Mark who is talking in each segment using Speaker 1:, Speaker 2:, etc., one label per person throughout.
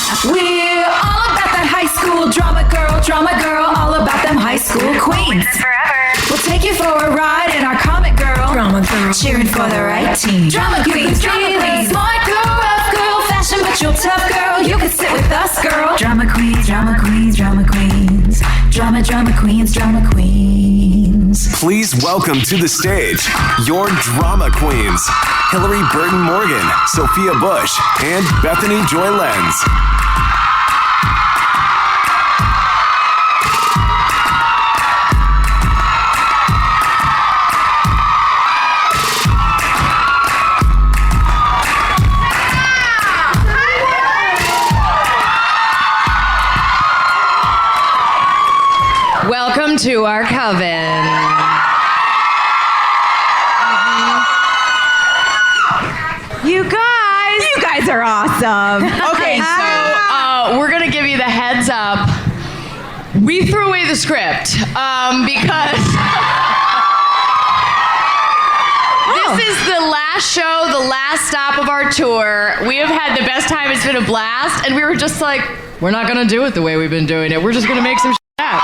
Speaker 1: We're all about that high school drama girl, all about them high school queens. We'll take you for a ride in our comic girl, drama girl, cheering for the right team. Drama queens, smart girl, rough girl, fashion but you're tough girl. You can sit with us, girl. Drama queens, drama queens, drama queens, drama queens, drama queens.
Speaker 2: Please welcome to the stage your drama queens, Hilarie Burton Morgan, Sophia Bush, and Bethany Joy Lenz.
Speaker 3: Welcome to our coven. You guys are awesome. Okay, so we're gonna give you the heads up. We threw away the script because this is the last show, the last stop of our tour. We have had the best time. It's been a blast, and we were just like, we're not gonna do it the way we've been doing it. We're just gonna make some shit up.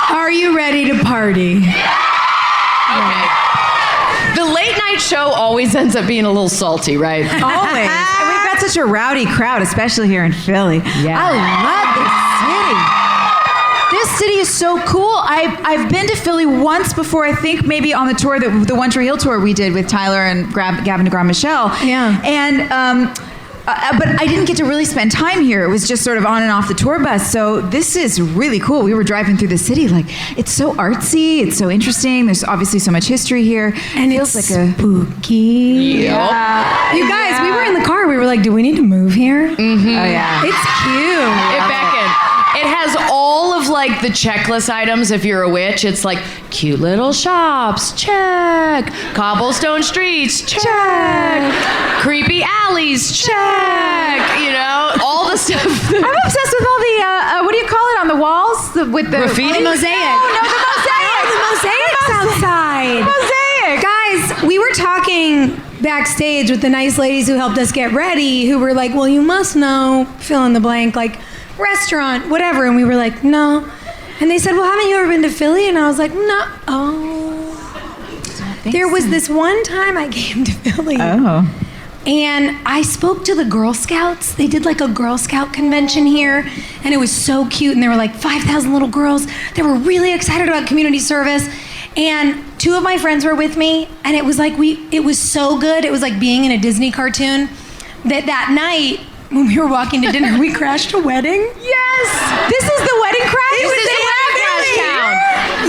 Speaker 4: Are you ready to party?
Speaker 3: Okay. The late night show always ends up being a little salty, right?
Speaker 5: Always. And we've got such a rowdy crowd, especially here in Philly.
Speaker 3: Yeah.
Speaker 5: I love this city. This city is so cool. I've been to Philly once before, I think maybe on the tour, the One Tree Hill tour we did with Tyler and Gavin DeGraw Michelle.
Speaker 4: Yeah.
Speaker 5: And but I didn't get to really spend time here. It was just sort of on and off the tour bus. So this is really cool. We were driving through the city, like, it's so artsy, it's so interesting. There's obviously so much history here.
Speaker 4: And
Speaker 5: it feels
Speaker 4: it's
Speaker 5: like
Speaker 4: spooky.
Speaker 3: Yep.
Speaker 4: You guys, we were in the car. We were like, do we need to move here?
Speaker 3: Mm-hmm.
Speaker 5: Oh yeah.
Speaker 4: It's cute.
Speaker 3: It has all of like the checklist items if you're a witch. It's like cute little shops, check. Cobblestone streets, check. Creepy alleys, check. You know, all the stuff.
Speaker 5: I'm obsessed with all the, what do you call it on the walls? With the
Speaker 3: graffiti?
Speaker 4: The mosaic.
Speaker 5: No, the mosaic.
Speaker 4: The mosaic's outside.
Speaker 5: Mosaic.
Speaker 4: Guys, we were talking backstage with the nice ladies who helped us get ready, who were like, well, you must know, fill in the blank, like restaurant, whatever. And we were like, no. And they said, well, haven't you ever been to Philly? And I was like, no. Oh. There was this one time I came to Philly.
Speaker 5: Oh.
Speaker 4: And I spoke to the Girl Scouts. They did like a Girl Scout convention here, and it was so cute. And there were like 5,000 little girls that were really excited about community service. And two of my friends were with me, and it was like it was so good. It was like being in a Disney cartoon. That night, when we were walking to dinner, we crashed a wedding.
Speaker 5: Yes! This is the wedding crash?
Speaker 3: This is the wedding crash town.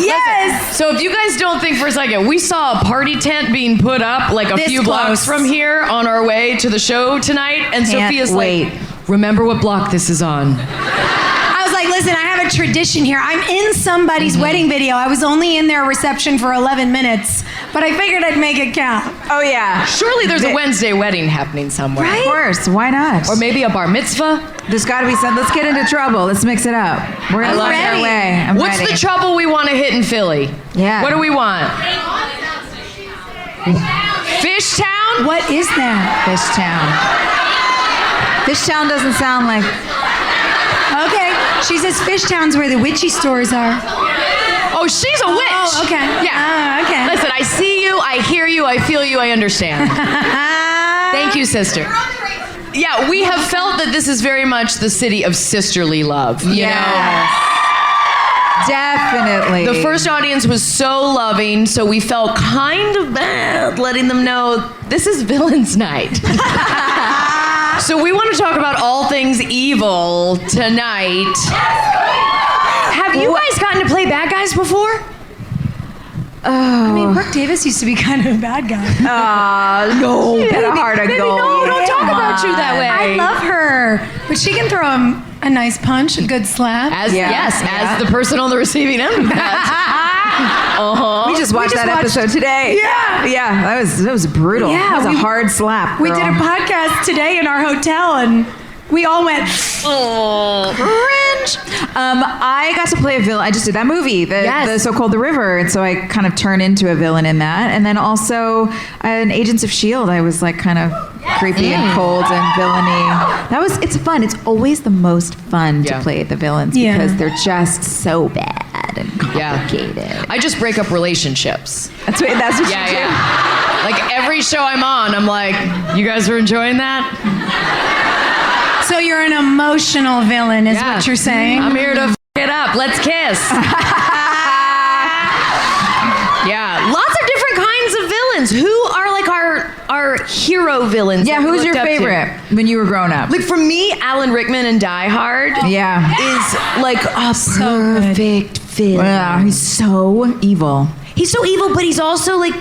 Speaker 4: Yes!
Speaker 3: Listen, so if you guys don't think for a second, we saw a party tent being put up like a few blocks from here on our way to the show tonight, and Sophia's like, remember what block this is on.
Speaker 4: I was like, listen, I have a tradition here. I'm in somebody's wedding video. I was only in their reception for 11 minutes, but I figured I'd make it count.
Speaker 5: Oh, yeah.
Speaker 3: Surely there's a Wednesday wedding happening somewhere.
Speaker 5: Of course. Why not?
Speaker 3: Or maybe a bar mitzvah.
Speaker 5: There's got to be some. Let's get into trouble. Let's mix it up. We're going to look our way.
Speaker 3: What's the trouble we want to hit in Philly?
Speaker 5: Yeah.
Speaker 3: What do we want? Fishtown?
Speaker 4: What is that?
Speaker 5: Fishtown. Fishtown doesn't sound like...
Speaker 4: Okay. She says Fishtown's where the witchy stores are.
Speaker 3: Oh, she's a witch.
Speaker 4: Oh, okay.
Speaker 3: Yeah.
Speaker 4: Okay.
Speaker 3: Listen, I see you, I hear you, I feel you, I understand. Thank you, sister. Yeah, we have felt that this is very much the city of sisterly love. You know?
Speaker 5: Definitely.
Speaker 3: The first audience was so loving, so we felt kind of bad letting them know this is Villains Night. So we want to talk about all things evil tonight. Have you guys gotten to play bad guys before?
Speaker 4: I mean, Brooke Davis used to be kind of a bad guy.
Speaker 5: No. She had a heart of gold.
Speaker 3: No, we don't talk about you that way.
Speaker 4: I love her, but she can throw a nice punch, a good slap.
Speaker 3: As the person on the receiving end of that. Uh-huh.
Speaker 5: We just watched that episode today.
Speaker 4: Yeah.
Speaker 5: Yeah, that was brutal.
Speaker 4: Yeah,
Speaker 5: that was a hard slap,
Speaker 4: We
Speaker 5: girl.
Speaker 4: did a podcast today in our hotel, and we all went, cringe.
Speaker 5: I got to play a villain. I just did that movie, the so-called The River, and so I kind of turned into a villain in that. And then also in Agents of S.H.I.E.L.D., I was like kind of creepy and cold and villainy. It's fun. It's always the most fun to play the villains because they're just so bad and complicated.
Speaker 3: Yeah. I just break up relationships.
Speaker 5: That's what you do?
Speaker 3: Yeah. Like every show I'm on, I'm like, you guys are enjoying that?
Speaker 4: So you're an emotional villain is what you're saying?
Speaker 3: I'm here to f*** it up. Let's kiss. Yeah, lots of different kinds of villains. Who are like our hero villains?
Speaker 5: Yeah, who's your favorite when you were growing up?
Speaker 3: Like for me, Alan Rickman in Die Hard is like a perfect villain.
Speaker 5: Yeah, he's so evil.
Speaker 3: He's so evil, but he's also like,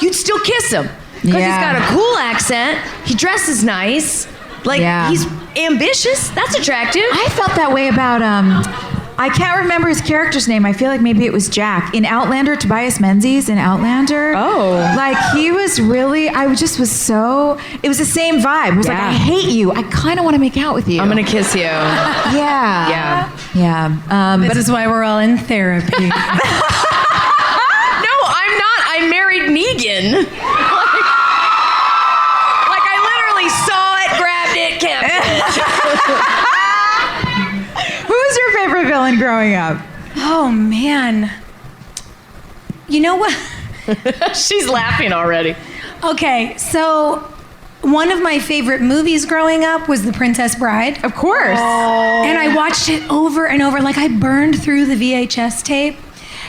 Speaker 3: you'd still kiss him. Because he's got a cool accent. He dresses nice. Like, he's ambitious. That's attractive.
Speaker 5: I felt that way about, I can't remember his character's name. I feel like maybe it was Jack. In Outlander, Tobias Menzies in Outlander. Oh. Like, he was really, it was the same vibe. It was like, I hate you. I kind of want to make out with you.
Speaker 3: I'm going to kiss you.
Speaker 5: Yeah.
Speaker 4: This is why we're all in therapy.
Speaker 3: No, I'm not. I married Negan. Like I literally saw it, grabbed it, kept it.
Speaker 5: Who's your favorite villain growing up?
Speaker 4: Oh, man. You know what?
Speaker 3: She's laughing already.
Speaker 4: Okay, so one of my favorite movies growing up was The Princess Bride.
Speaker 5: Of course.
Speaker 4: Oh. And I watched it over and over. Like, I burned through the VHS tape.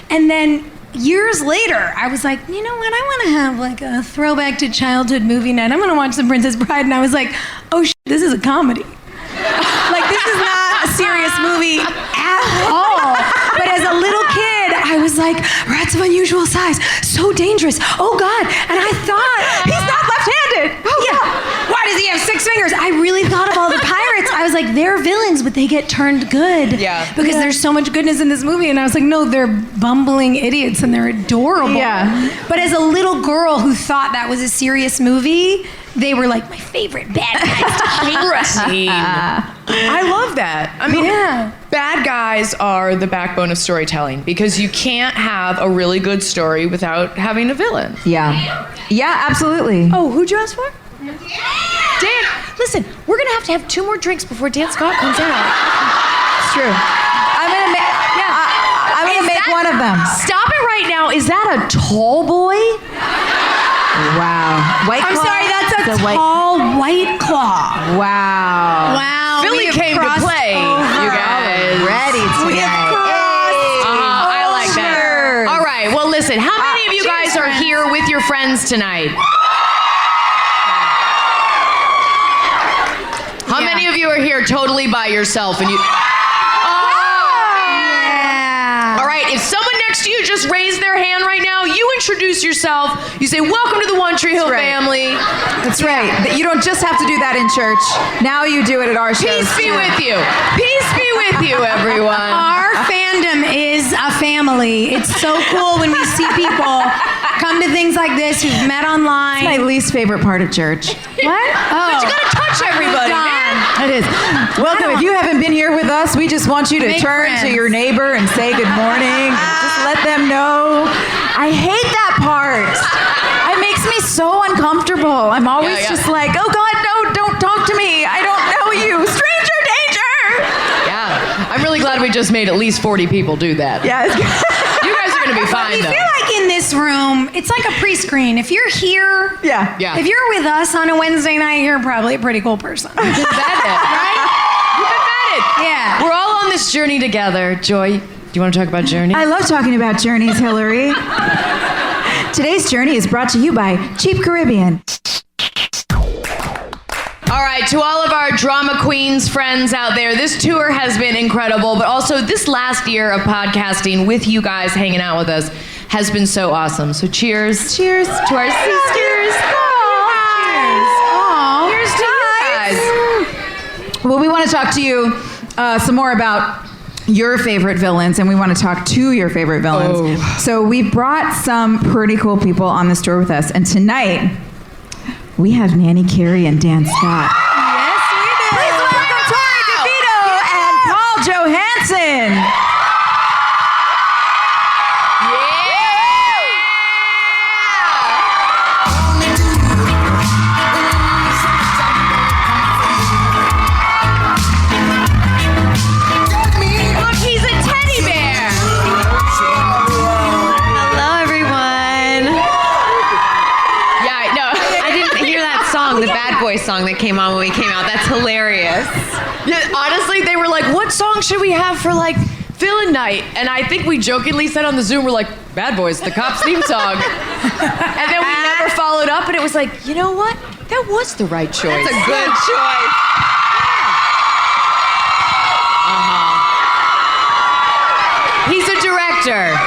Speaker 4: And then years later, I was like, you know what? I want to have like a throwback to childhood movie night. I'm going to watch The Princess Bride. And I was like, oh, this is a comedy. Like, this is not a serious movie at all. But as a little kid, I was like, rats of unusual size, so dangerous. Oh, God. And I thought,
Speaker 5: he's not left-handed.
Speaker 4: Oh, yeah. Why does he have 6 fingers? I really thought of all the pirates. I was like, they're villains, but they get turned good. Yeah. Because there's so much goodness in this movie. And I was like, no, they're bumbling idiots and they're adorable. Yeah. But as a little girl who thought that was a serious movie, they were like my favorite bad guys to hate.
Speaker 3: I love that. I mean, bad guys are the backbone of storytelling because you can't have a really good story without having a villain.
Speaker 5: Yeah. Yeah, absolutely.
Speaker 4: Oh, who'd you ask for?
Speaker 3: Dan, listen, we're going to have 2 more drinks before Dan Scott comes out.
Speaker 5: It's true. I'm going to make one of them.
Speaker 3: Stop it right now. Is that a tall boy?
Speaker 5: Wow. White
Speaker 4: I'm
Speaker 5: Claw?
Speaker 4: sorry, that's a tall White Claw.
Speaker 5: Wow.
Speaker 4: Wow.
Speaker 3: Philly came to play, you guys.
Speaker 5: Ready tonight.
Speaker 3: I like that. All right, well, listen, how many of you guys are here with your friends tonight? How many of you are here totally by yourself? And you? All right, if someone next to you just raised their hand right now, you introduce yourself. You say, welcome to the One Tree Hill family.
Speaker 5: That's right. You don't just have to do that in church. Now you do it at our shows.
Speaker 3: Peace be with you. Peace be with you, everyone.
Speaker 4: Our fandom is a family. It's so cool when we see people come to things like this who've met online.
Speaker 5: It's my least favorite part of church.
Speaker 4: What?
Speaker 3: But you gotta touch everybody, man.
Speaker 5: It is. Welcome. If you haven't been here with us, we just want you to turn to your neighbor and say good morning. Just let them know. I hate that part. It makes me so uncomfortable. I'm always just like, oh God, no, don't talk to me. I don't know you. Stranger danger.
Speaker 3: Yeah. I'm really glad we just made at least 40 people do that.
Speaker 5: Yeah.
Speaker 3: You guys are gonna be fine,
Speaker 4: I
Speaker 3: though.
Speaker 4: feel like in this room, it's like a pre-screen. If you're here, if you're with us on a Wednesday night, you're probably a pretty cool person.
Speaker 3: You've been vetted. Right? You've been vetted.
Speaker 4: Yeah.
Speaker 3: We're all on this journey together. Joy, do you want to talk about journeys?
Speaker 5: I love talking about journeys, Hilarie. Today's journey is brought to you by Cheap Caribbean.
Speaker 3: All right, to all of our drama queens friends out there, this tour has been incredible, but also this last year of podcasting with you guys hanging out with us has been so awesome. So cheers. Cheers to our sisters. Cheers. Cheers to you guys.
Speaker 5: Well, we want to talk to you some more about your favorite villains, and we want to talk to your favorite villains. So we brought some pretty cool people on this tour with us, and tonight we have Nanny, Carrie, and Dan Scott.
Speaker 4: Yes, we do.
Speaker 5: Please welcome Torrey DeVitto and Paul Johansson.
Speaker 6: song, the Bad Boy song that came on when we came out. That's hilarious.
Speaker 3: Yeah, honestly, they were like, what song should we have for like villain night? And I think we jokingly said on the Zoom, we're like, Bad Boys, the Cops theme song. And then we never followed up, and it was like, you know what? That was the right choice.
Speaker 6: That's a good choice.
Speaker 3: He's a director.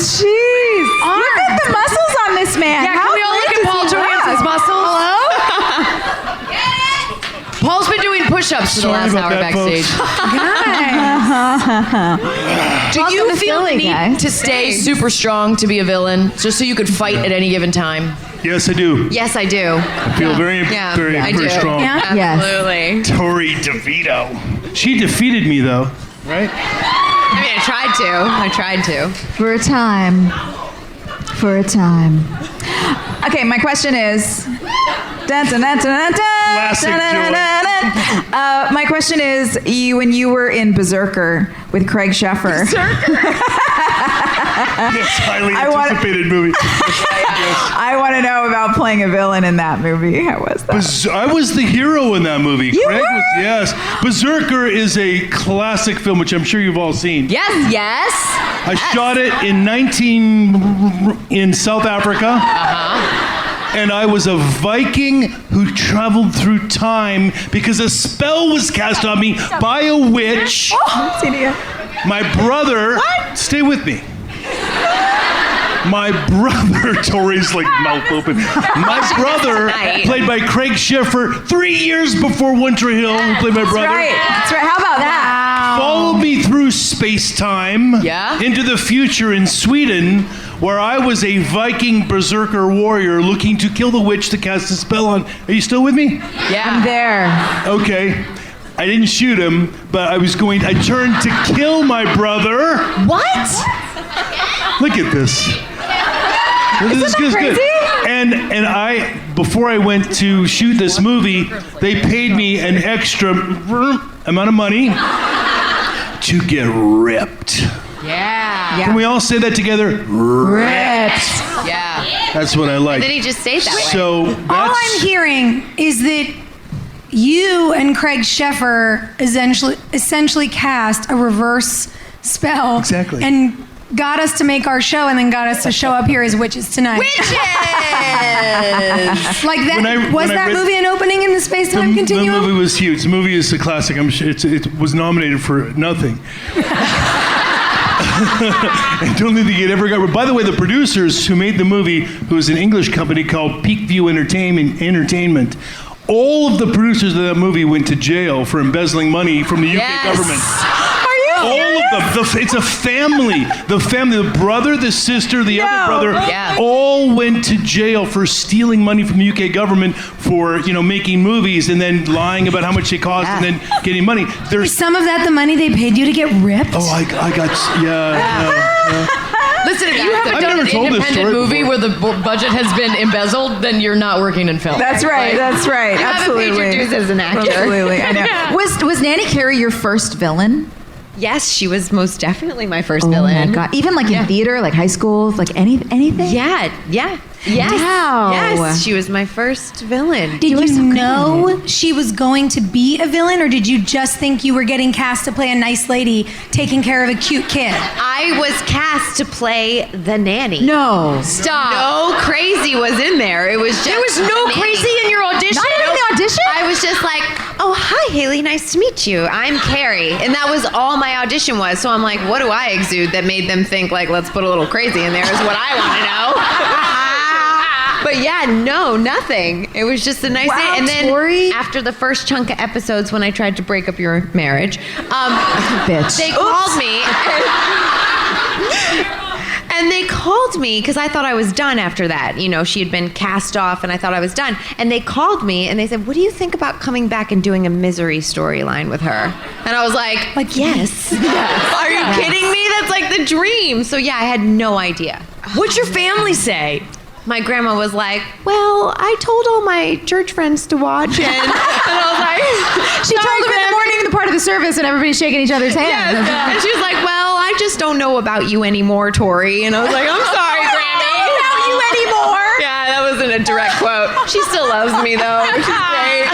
Speaker 5: Jeez. Look at the muscles on this man.
Speaker 3: Yeah, can we all look at Paul Johansson's muscles? Hello? Paul's been doing push-ups for the last hour backstage. Do you feel the need to stay super strong to be a villain, just so you could fight at any given time?
Speaker 7: Yes, I do.
Speaker 6: Yes, I do.
Speaker 7: I feel very strong.
Speaker 4: Yeah?
Speaker 6: Absolutely.
Speaker 7: Torrey DeVitto. She defeated me, though, right?
Speaker 6: I mean, I tried to.
Speaker 5: For a time. Okay, my question is.
Speaker 7: Classic
Speaker 5: my question is, when you were in Berserker with Craig Sheffer.
Speaker 7: Yes, highly anticipated movie.
Speaker 5: I want to know about playing a villain in that movie. How was that?
Speaker 7: I was the hero in that movie.
Speaker 5: You
Speaker 7: Craig
Speaker 5: were?
Speaker 7: was, yes. Berserker is a classic film, which I'm sure you've all seen.
Speaker 3: Yes.
Speaker 7: I shot it in South Africa. And I was a Viking who traveled through time because a spell was cast on me by a witch. My brother, stay with me. My brother, Tori's like mouth open. My brother, played by Craig Sheffer, 3 years before Winter Hill, who played my brother.
Speaker 5: That's right. How about that?
Speaker 7: Followed me through space-time into the future in Sweden, where I was a Viking berserker warrior looking to kill the witch to cast a spell on. Are you still with me?
Speaker 3: Yeah.
Speaker 5: I'm there.
Speaker 7: Okay. I didn't shoot him, but I turned to kill my brother.
Speaker 3: What?
Speaker 7: Look at this. This is
Speaker 5: crazy?
Speaker 7: good. And I, before I went to shoot this movie, they paid me an extra amount of money to get ripped.
Speaker 3: Yeah.
Speaker 7: Can we all say that together? Ripped.
Speaker 3: Yeah.
Speaker 7: That's what I like.
Speaker 6: Then he just stays that way.
Speaker 7: So
Speaker 4: All I'm hearing is that you and Craig Sheffer essentially cast a reverse spell.
Speaker 7: Exactly.
Speaker 4: And got us to make our show and then got us to show up here as witches tonight.
Speaker 6: Witches!
Speaker 4: Like that, was that movie an opening in the space-time continuum?
Speaker 7: The movie was huge. The movie is a classic. I'm sure it was nominated for nothing. I don't think it ever got. By the way, the producers who made the movie, who was an English company called Peakview Entertainment, all of the producers of that movie went to jail for embezzling money from the UK government. All of them. It's a family. The brother, the sister, the other brother, all went to jail for stealing money from the UK government for, making movies and then lying about how much they cost and then getting money.
Speaker 4: Is some of that the money they paid you to get ripped?
Speaker 7: Oh, I got.
Speaker 3: Listen, if you haven't done an independent movie where the budget has been embezzled, then you're not working in film.
Speaker 5: That's right. That's right.
Speaker 6: You
Speaker 5: Absolutely.
Speaker 6: haven't paid your dues as an actor.
Speaker 5: Absolutely. I know. Was Nanny Carrie your first villain?
Speaker 6: Yes, she was most definitely my first villain.
Speaker 5: Oh my God. Even like in theater, like high school, like anything?
Speaker 6: Yeah. Yes.
Speaker 5: Wow.
Speaker 6: Yes, she was my first villain.
Speaker 4: Did you know she was going to be a villain, or did you just think you were getting cast to play a nice lady taking care of a cute kid?
Speaker 6: I was cast to play the nanny.
Speaker 5: No.
Speaker 6: Stop. No crazy was in there. It was just
Speaker 3: There was no crazy in your audition?
Speaker 5: Not even the audition?
Speaker 6: I was just like, oh, hi, Haley. Nice to meet you. I'm Carrie. And that was all my audition was. So I'm like, what do I exude that made them think, like, let's put a little crazy in there is what I want to know. But yeah, no, nothing. It was just a nice day. And then after the first chunk of episodes when I tried to break up your marriage,
Speaker 5: Bitch.
Speaker 6: they called me. And they called me because I thought I was done after that. She had been cast off and I thought I was done. And they called me and they said, what do you think about coming back and doing a misery storyline with her? And I was like yes. Are you kidding me? That's like the dream. So yeah, I had no idea.
Speaker 3: What'd your family say?
Speaker 6: my grandma was like, well, I told all my church friends to watch it. And I was like,
Speaker 5: She told them in the morning, the part of the service, and everybody's shaking each other's hands.
Speaker 6: yes. And she was like, well, I just don't know about you anymore, Tori. And I was like, I'm sorry, Grammy.
Speaker 5: About you anymore.
Speaker 6: Yeah, that wasn't a direct quote. She still loves me, though, which is great.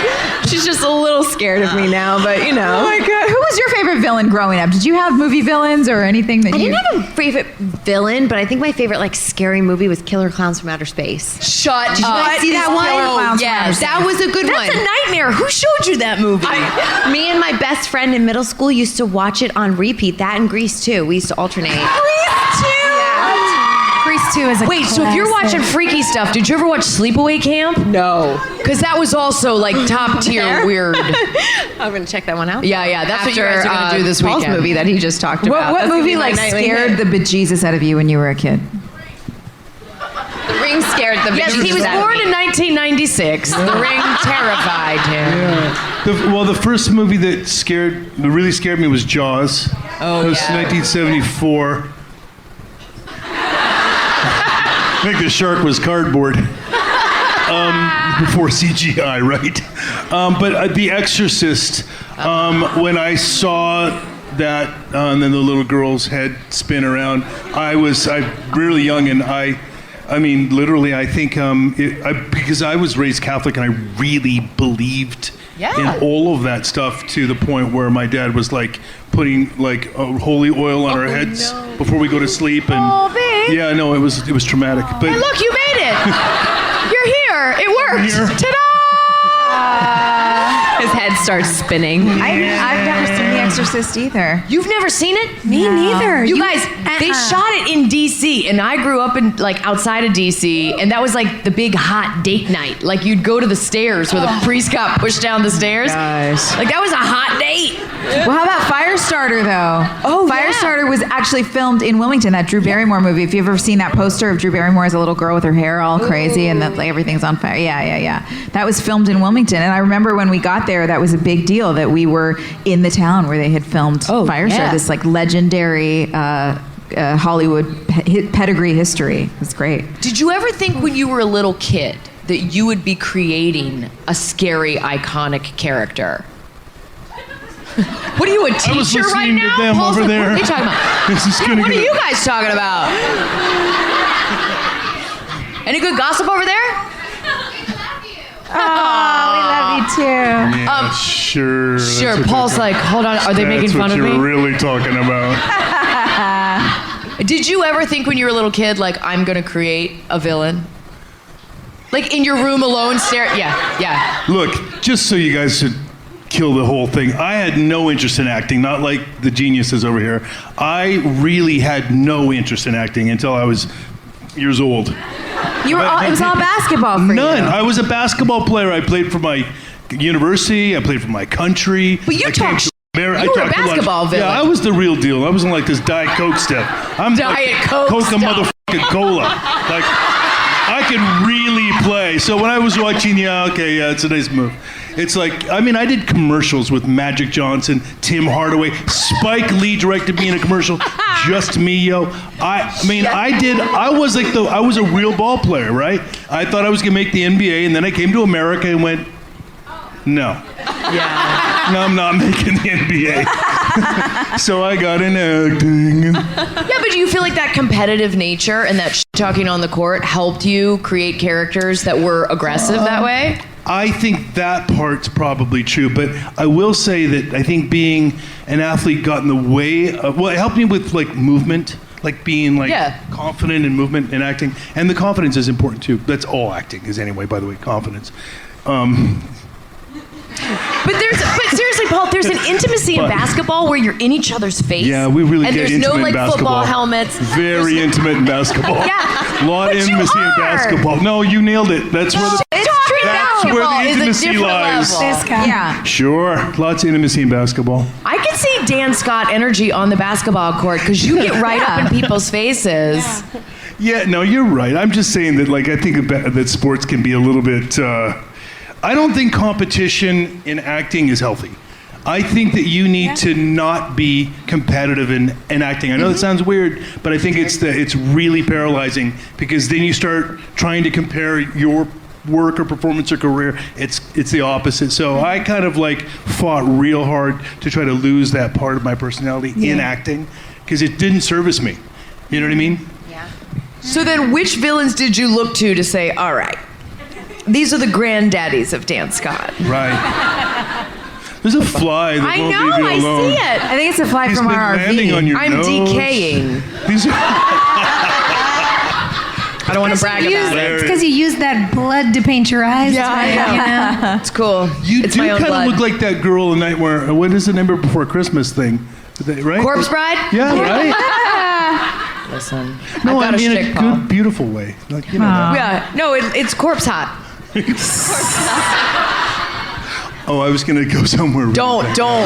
Speaker 6: She's just a little scared of me now, but you know.
Speaker 5: Oh my God. Who was your favorite villain growing up? Did you have movie villains or anything that
Speaker 6: I
Speaker 5: you...
Speaker 6: didn't have a favorite villain, but I think my favorite like scary movie was Killer Clowns from Outer Space.
Speaker 3: Shut
Speaker 6: Did you
Speaker 3: up.
Speaker 6: guys see that one?
Speaker 5: Killer Clowns from Outer Space.
Speaker 6: That was a good one.
Speaker 3: That's a nightmare. Who showed you that movie?
Speaker 6: Me and my best friend in middle school used to watch it on repeat. That and Grease too. We used to alternate.
Speaker 4: Grease 2 is a
Speaker 3: Wait, so if you're watching freaky stuff, did you ever watch Sleepaway Camp?
Speaker 6: No.
Speaker 3: Because that was also like top tier weird.
Speaker 6: I'm gonna check that one out.
Speaker 3: Yeah, that's what you guys are gonna do this
Speaker 6: Paul's
Speaker 3: weekend.
Speaker 6: movie that he just talked about.
Speaker 5: What
Speaker 6: That's gonna
Speaker 5: movie
Speaker 6: be my
Speaker 5: like
Speaker 6: nightly
Speaker 5: scared
Speaker 6: hit.
Speaker 5: the bejesus out of you when you were a kid?
Speaker 6: The Ring scared the
Speaker 3: Yes, he was born in 1996. The Ring terrified him.
Speaker 7: The first movie that really scared me was Jaws.
Speaker 3: Oh,
Speaker 7: It was
Speaker 3: yeah.
Speaker 7: 1974. I think the shark was cardboard. Before CGI, right? But The Exorcist, when I saw that, and then the little girl's head spin around, I was really young, and I mean, literally, I think because I was raised Catholic, and I really believed in all of that stuff to the point where my dad was like putting like holy oil on our heads before we go to sleep, and yeah, no, it was traumatic. But
Speaker 3: Hey, look, you made it. You're here. It worked.
Speaker 7: Here.
Speaker 3: Ta-da!
Speaker 6: His head starts spinning.
Speaker 5: I've never seen The Exorcist either.
Speaker 3: You've never seen it?
Speaker 4: Me neither.
Speaker 3: You guys, they shot it in DC, and I grew up in like outside of DC, and that was like the big hot date night. Like you'd go to the stairs where the priest got pushed down the stairs.
Speaker 5: Gosh.
Speaker 3: Like that was a hot date.
Speaker 5: Well, how about Firestarter, though?
Speaker 3: Oh,
Speaker 5: Firestarter was actually filmed in Wilmington, that Drew Barrymore movie. If you've ever seen that poster of Drew Barrymore as a little girl with her hair all crazy and that, like, everything's on fire. Yeah. That was filmed in Wilmington. And I remember when we got there, that was a big deal that we were in the town where they had filmed Firestarter, this like legendary Hollywood pedigree history. It was great.
Speaker 3: Did you ever think when you were a little kid that you would be creating a scary, iconic character? What are you, a teacher
Speaker 7: I was listening
Speaker 3: right now?
Speaker 7: to them
Speaker 3: Paul's
Speaker 7: over
Speaker 3: like,
Speaker 7: there.
Speaker 3: What are you talking about?
Speaker 7: This is gonna
Speaker 3: What are
Speaker 7: get-
Speaker 3: you guys talking about? Any good gossip over there?
Speaker 5: Oh, we love you too.
Speaker 7: Yeah, sure. that's
Speaker 3: Sure.
Speaker 7: what
Speaker 3: Paul's
Speaker 7: they're-
Speaker 3: like, hold on, are they making fun of
Speaker 7: That's what
Speaker 3: me?
Speaker 7: you're really talking about.
Speaker 3: Did you ever think when you were a little kid, like, I'm gonna create a villain? Like in your room alone, stare? Yeah.
Speaker 7: Look, just so you guys should kill the whole thing, I had no interest in acting, not like the geniuses over here. I really had no interest in acting until I was years old.
Speaker 5: It was all basketball for
Speaker 7: None.
Speaker 5: you.
Speaker 7: I was a basketball player. I played for my university. I played for my country.
Speaker 3: But you
Speaker 7: I
Speaker 3: talk
Speaker 7: came
Speaker 3: sh-
Speaker 7: to America.
Speaker 3: you
Speaker 7: I
Speaker 3: were a
Speaker 7: talked to lunch.
Speaker 3: basketball villain.
Speaker 7: Yeah, I was the real deal. I wasn't like this Diet Coke stuff. I'm
Speaker 3: Diet
Speaker 7: like
Speaker 3: Coke
Speaker 7: Coca
Speaker 3: stuff.
Speaker 7: motherfucking Cola. Like, I could really play. So when I was watching, it's a nice move. It's like, I mean, I did commercials with Magic Johnson, Tim Hardaway. Spike Lee directed me in a commercial. Just me, yo. I was a real ball player, right? I thought I was gonna make the NBA, and then I came to America and went, no.
Speaker 3: Yeah.
Speaker 7: No, I'm not making the NBA. So I got in acting.
Speaker 3: Yeah, but do you feel like that competitive nature and that talking on the court helped you create characters that were aggressive that way?
Speaker 7: I think that part's probably true, but I will say that I think being an athlete got in the way of, well, it helped me with like movement, like being like confident in movement and acting. And the confidence is important too. That's all acting is anyway, by the way, confidence.
Speaker 3: But seriously, Paul, there's an intimacy in basketball where you're in each other's face.
Speaker 7: Yeah, we really
Speaker 3: and
Speaker 7: get
Speaker 3: there's
Speaker 7: intimate
Speaker 3: no
Speaker 7: in
Speaker 3: like
Speaker 7: basketball.
Speaker 3: football helmets.
Speaker 7: Very intimate in basketball.
Speaker 3: Yeah.
Speaker 7: A lot of
Speaker 3: But you
Speaker 7: intimacy in
Speaker 3: are.
Speaker 7: basketball. No, you nailed it. That's where the
Speaker 3: That's
Speaker 7: where the
Speaker 3: is a
Speaker 7: intimacy
Speaker 3: different
Speaker 7: lies.
Speaker 3: level.
Speaker 4: This guy.
Speaker 5: Yeah.
Speaker 7: Sure, lots of intimacy in basketball.
Speaker 3: I can see Dan Scott energy on the basketball court because you get right up in people's faces.
Speaker 7: Yeah, no, you're right. I'm just saying that, like, I think that sports can be a little bit. I don't think competition in acting is healthy. I think that you need to not be competitive in acting. I know that sounds weird, but I think it's really paralyzing, because then you start trying to compare your work or performance or career. It's the opposite. So I kind of like fought real hard to try to lose that part of my personality in acting, because it didn't service me. You know what I mean?
Speaker 6: Yeah.
Speaker 3: So then which villains did you look to say, all right, these are the granddaddies of Dan Scott?
Speaker 7: Right. There's a fly that won't leave you alone.
Speaker 3: I see it.
Speaker 5: I think it's a fly
Speaker 7: He's
Speaker 5: from
Speaker 7: been
Speaker 5: our
Speaker 7: landing
Speaker 5: RV.
Speaker 7: on your
Speaker 3: I'm
Speaker 7: nose.
Speaker 3: decaying.
Speaker 7: These are
Speaker 3: I don't want to brag about it.
Speaker 4: It's because you used that blood to paint your eyes.
Speaker 3: Yeah. It's cool.
Speaker 7: You
Speaker 3: it's
Speaker 7: do
Speaker 3: my own
Speaker 7: kind
Speaker 3: blood.
Speaker 7: of look like that girl in Nightmare. What is the Nightmare Before Christmas thing? Right?
Speaker 3: Corpse Bride?
Speaker 7: Yeah, right?
Speaker 3: Listen,
Speaker 7: No,
Speaker 3: I've got
Speaker 7: I mean
Speaker 3: a
Speaker 7: in
Speaker 3: shtick,
Speaker 7: a
Speaker 3: Paul.
Speaker 7: good, beautiful way. Like, you know that.
Speaker 3: Yeah, no, it's Corpse Hot.
Speaker 7: Oh, I was going to go somewhere. really
Speaker 3: Don't.
Speaker 7: bad.
Speaker 3: No.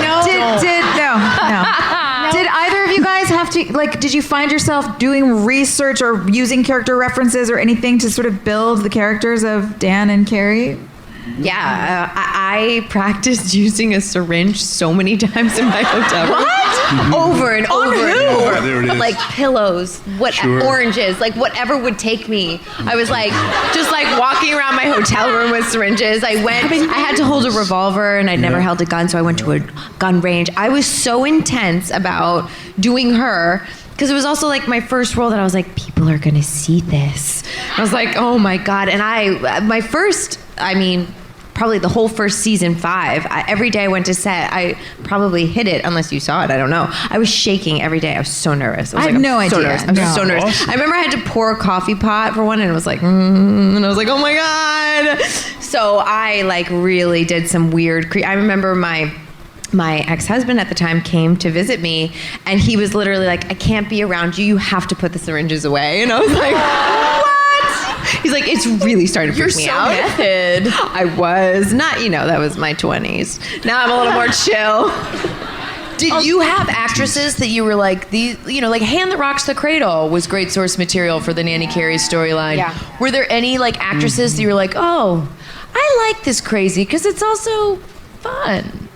Speaker 5: Did either of you guys have to, like, did you find yourself doing research or using character references or anything to sort of build the characters of Dan and Carrie?
Speaker 6: Yeah, I practiced using a syringe so many times in my hotel room. What? Over and over and over.
Speaker 7: There it is.
Speaker 6: Like pillows,
Speaker 7: Sure.
Speaker 6: oranges, like whatever would take me. I was like, just like walking around my hotel room with syringes. I had to hold a revolver, and I'd never held a gun, so I went to a gun range. I was so intense about doing her, because it was also like my first role that I was like, people are gonna see this. I was like, oh my God. And probably the whole first season 5, every day I went to set, I probably hit it, unless you saw it, I don't know. I was shaking every day. I was so nervous.
Speaker 5: I have no idea.
Speaker 6: I'm so nervous.
Speaker 7: Awesome.
Speaker 6: I remember I had to pour a coffee pot for one, and it was like, and I was like, oh my God. So I like really did some weird, I remember my ex-husband at the time came to visit me, and he was literally like, I can't be around you. You have to put the syringes away. And I was like, what? He's like, it's really starting to freak me out.
Speaker 3: You're so method.
Speaker 6: I was. Not, that was my 20s. Now I'm a little more chill.
Speaker 3: Did you have actresses that you were like, like Hand That Rocks the Cradle was great source material for the Nanny Carrie storyline.
Speaker 6: Yeah.
Speaker 3: Were there any like actresses that you were like, oh, I like this crazy because it's also fun?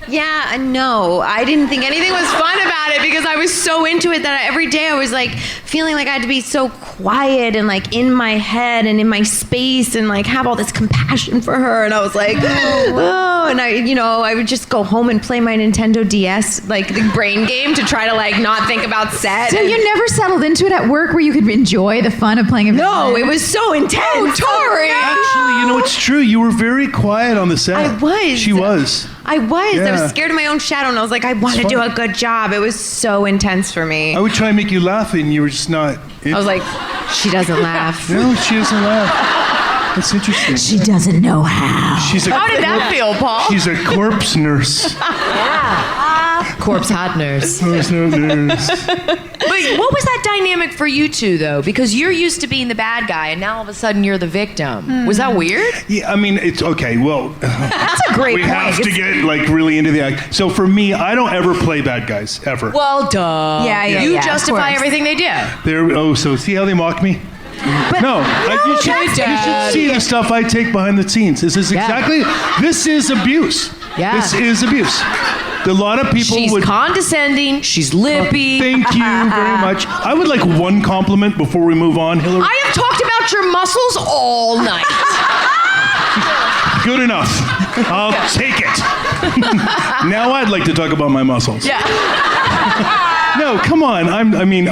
Speaker 6: Yeah, no, I didn't think anything was fun about it, because I was so into it that every day I was like feeling like I had to be so quiet and like in my head and in my space and like have all this compassion for her. And I was like, oh, and I would just go home and play my Nintendo DS, like the brain game, to try to like not think about set.
Speaker 5: So you never settled into it at work where you could enjoy the fun of playing a villain?
Speaker 6: No, it was so intense. Tori!
Speaker 7: Actually, it's true. You were very quiet on the set.
Speaker 6: I was.
Speaker 7: She was.
Speaker 6: I was.
Speaker 7: Yeah.
Speaker 6: I was scared of my own shadow, and I was like, I want to do a good job. It was so intense for me.
Speaker 7: I would try and make you laugh, and you were just not.
Speaker 6: I was like, she doesn't laugh.
Speaker 7: No, she doesn't laugh. That's interesting.
Speaker 5: She doesn't know how.
Speaker 3: How did that feel, Paul?
Speaker 7: She's a corpse nurse.
Speaker 3: Corpse Hot nurse.
Speaker 7: Corpse nurse.
Speaker 3: But what was that dynamic for you two, though? Because you're used to being the bad guy, and now all of a sudden you're the victim. Was that weird?
Speaker 7: Yeah, I mean, it's okay. Well,
Speaker 5: That's a great
Speaker 7: we
Speaker 5: point.
Speaker 7: have to get like really into the act. So for me, I don't ever play bad guys ever.
Speaker 3: Well, duh.
Speaker 5: Yeah,
Speaker 3: You
Speaker 5: of
Speaker 3: justify
Speaker 5: course.
Speaker 3: everything they do.
Speaker 7: So see how they mock me? You should
Speaker 3: Dad.
Speaker 7: see the stuff I take behind the scenes. This is this is abuse.
Speaker 3: Yeah.
Speaker 7: This is abuse. A lot of people
Speaker 3: She's
Speaker 7: would.
Speaker 3: condescending. She's lippy.
Speaker 7: Thank you very much. I would like one compliment before we move on, Hilarie.
Speaker 3: I have talked about your muscles all night.
Speaker 7: Good enough. I'll take it. Now I'd like to talk about my muscles.
Speaker 3: Yeah.
Speaker 7: No, come on.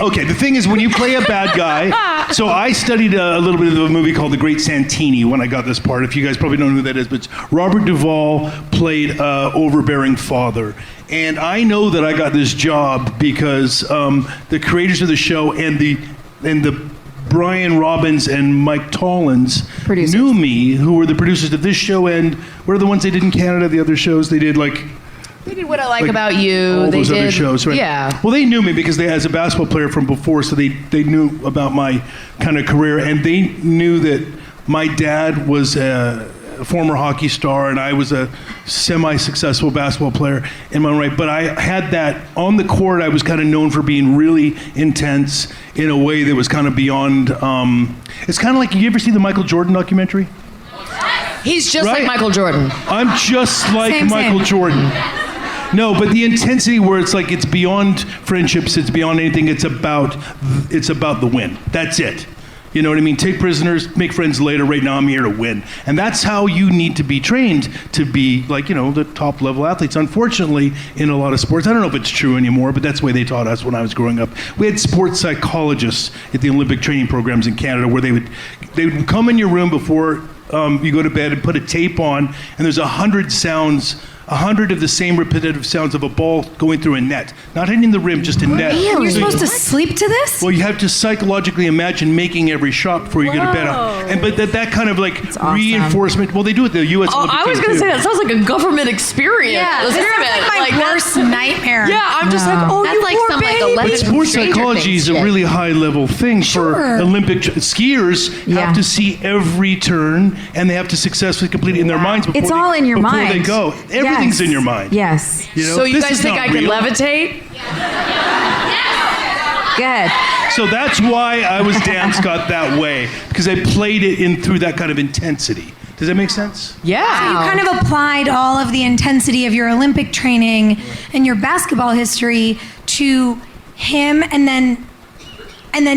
Speaker 7: Okay, the thing is, when you play a bad guy, so I studied a little bit of a movie called The Great Santini when I got this part. If you guys probably don't know who that is, but Robert Duvall played overbearing father. And I know that I got this job because the creators of the show and the Brian Robbins and Mike Tollins knew me, who were the producers of this show and what are the ones they did in Canada, the other shows they did
Speaker 3: They did What I Like About You.
Speaker 7: all
Speaker 3: They
Speaker 7: those
Speaker 3: did
Speaker 7: other shows, right?
Speaker 3: Yeah.
Speaker 7: Well, they knew me because as a basketball player from before, so they knew about my kind of career, and they knew that my dad was a former hockey star, and I was a semi-successful basketball player in my own right. But I had that on the court. I was kind of known for being really intense in a way that was kind of beyond. It's kind of like, you ever see the Michael Jordan documentary?
Speaker 3: He's just
Speaker 7: Right?
Speaker 3: like Michael Jordan.
Speaker 7: I'm just like Michael Jordan. No, but the intensity where it's like it's beyond friendships, it's beyond anything. It's about the win. That's it. You know what I mean? Take prisoners, make friends later. Right now, I'm here to win. And that's how you need to be trained to be, like, you know, the top level athletes. Unfortunately, in a lot of sports, I don't know if it's true anymore, but that's the way they taught us when I was growing up. We had sports psychologists at the Olympic training programs in Canada where they would come in your room before you go to bed and put a tape on, and there's 100 sounds, 100 of the same repetitive sounds of a ball going through a net. Not hitting the rim, just a net.
Speaker 4: And you're supposed to sleep to this?
Speaker 7: Well, you have to psychologically imagine making every shot before you go to bed. But that kind of like reinforcement, well, they do it at the U.S. Olympic
Speaker 3: I was
Speaker 7: team,
Speaker 3: going to
Speaker 7: too.
Speaker 3: say, that sounds like a government experience.
Speaker 4: Yeah, this sounds like my worst nightmare.
Speaker 3: Yeah, I'm just like, oh,
Speaker 6: That's
Speaker 3: you
Speaker 6: like
Speaker 3: poor
Speaker 6: some, like,
Speaker 3: baby.
Speaker 6: 11
Speaker 7: But sports
Speaker 6: Stranger
Speaker 7: psychology
Speaker 6: Things
Speaker 7: is a
Speaker 6: shit.
Speaker 7: really high level thing for Olympic skiers. Have to see every turn, and they have to successfully complete it in their minds before
Speaker 5: It's all in your
Speaker 7: before
Speaker 5: mind.
Speaker 7: they go. Everything's in your mind.
Speaker 5: Yes.
Speaker 7: You know,
Speaker 3: So you
Speaker 7: this
Speaker 3: guys
Speaker 7: is
Speaker 3: think
Speaker 7: not
Speaker 3: I can
Speaker 7: real.
Speaker 3: levitate?
Speaker 5: Good.
Speaker 7: So that's why I was Dan Scott that way, because I played it in through that kind of intensity. Does that make sense?
Speaker 3: Yeah.
Speaker 4: You kind of applied all of the intensity of your Olympic training and your basketball history to him, and then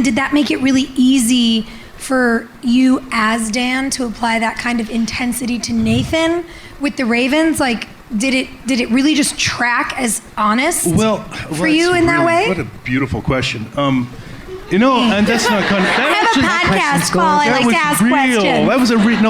Speaker 4: did that make it really easy for you as Dan to apply that kind of intensity to Nathan with the Ravens? Like, did it really just track as honest for you in that way?
Speaker 7: What a beautiful question. You know, and that's not kind of.
Speaker 4: I have a podcast, Paul. I like to ask questions.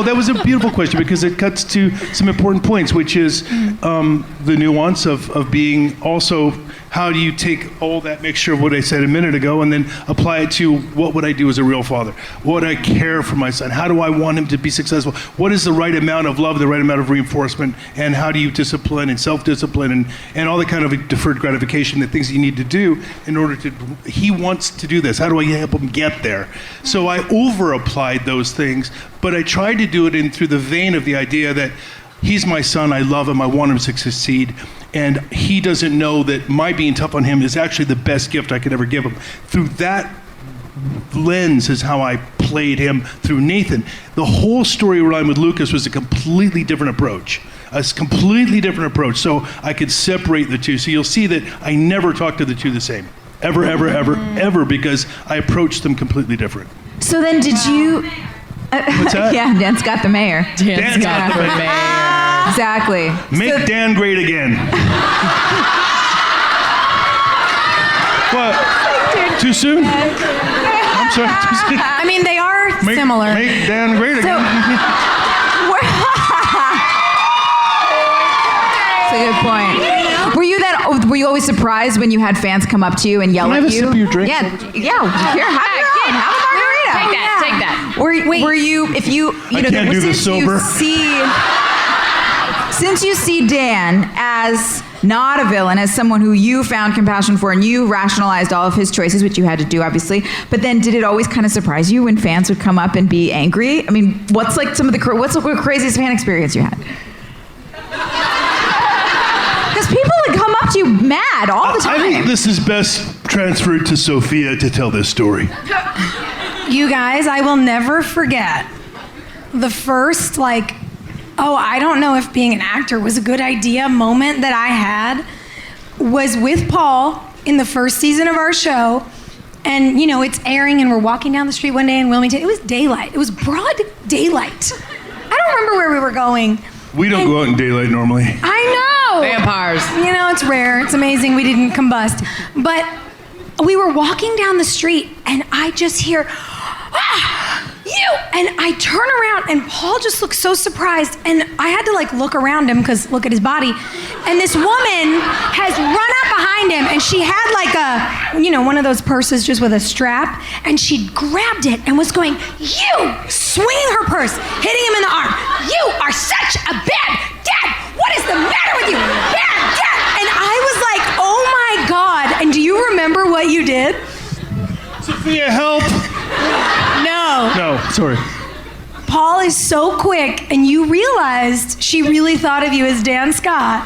Speaker 7: That was a beautiful question because it cuts to some important points, which is the nuance of being also. How do you take all that mixture of what I said a minute ago and then apply it to what would I do as a real father? What would I care for my son? How do I want him to be successful? What is the right amount of love, the right amount of reinforcement? And how do you discipline and self-discipline and all the kind of deferred gratification, the things you need to do in order to, he wants to do this. How do I help him get there? So I over-applied those things, but I tried to do it in through the vein of the idea that he's my son, I love him, I want him to succeed. And he doesn't know that my being tough on him is actually the best gift I could ever give him. Through that lens is how I played him through Nathan. The whole story Relive with Lucas was a completely different approach. So I could separate the two. So you'll see that I never talk to the two the same. Ever, because I approached them completely different.
Speaker 5: So then did you...
Speaker 7: What's that?
Speaker 5: Yeah, Dan Scott the mayor.
Speaker 7: Dan Scott the mayor.
Speaker 5: Exactly.
Speaker 7: Make Dan great again. What? Too soon? I'm sorry. Too soon.
Speaker 4: I mean, they are similar.
Speaker 7: Make Dan great again.
Speaker 5: That's a good point. Were you always surprised when you had fans come up to you and yell
Speaker 7: Can I
Speaker 5: at
Speaker 7: have a
Speaker 5: you?
Speaker 7: sip of your drink?
Speaker 5: Yeah. Here, have a margarita.
Speaker 3: Take that.
Speaker 5: Were you, if you
Speaker 7: I can't do this sober.
Speaker 5: Since you see Dan as not a villain, as someone who you found compassion for and you rationalized all of his choices, which you had to do, obviously, but then did it always kind of surprise you when fans would come up and be angry? I mean, what's like what's the craziest fan experience you had? Because people would come up to you mad all the time.
Speaker 7: I think this is best transferred to Sophia to tell this story.
Speaker 4: You guys, I will never forget the first, I don't know if being an actor was a good idea moment that I had was with Paul in the first season of our show. And, it's airing and we're walking down the street one day in Wilmington. It was daylight. It was broad daylight. I don't remember where we were going.
Speaker 7: We don't go out in daylight normally.
Speaker 4: I know.
Speaker 3: Vampires.
Speaker 4: It's rare. It's amazing we didn't combust. But we were walking down the street and I just hear, you! And I turn around and Paul just looks so surprised and I had to look around him because look at his body. And this woman has run up behind him and she had one of those purses just with a strap and she grabbed it and was going, you! Swinging her purse, hitting him in the arm. You are such a bad dad! What is the matter with you? Bad dad! And I was like, oh my God. And do you remember what you did?
Speaker 7: Sophia, help! No, sorry.
Speaker 4: Paul is so quick, and you realized she really thought of you as Dan Scott.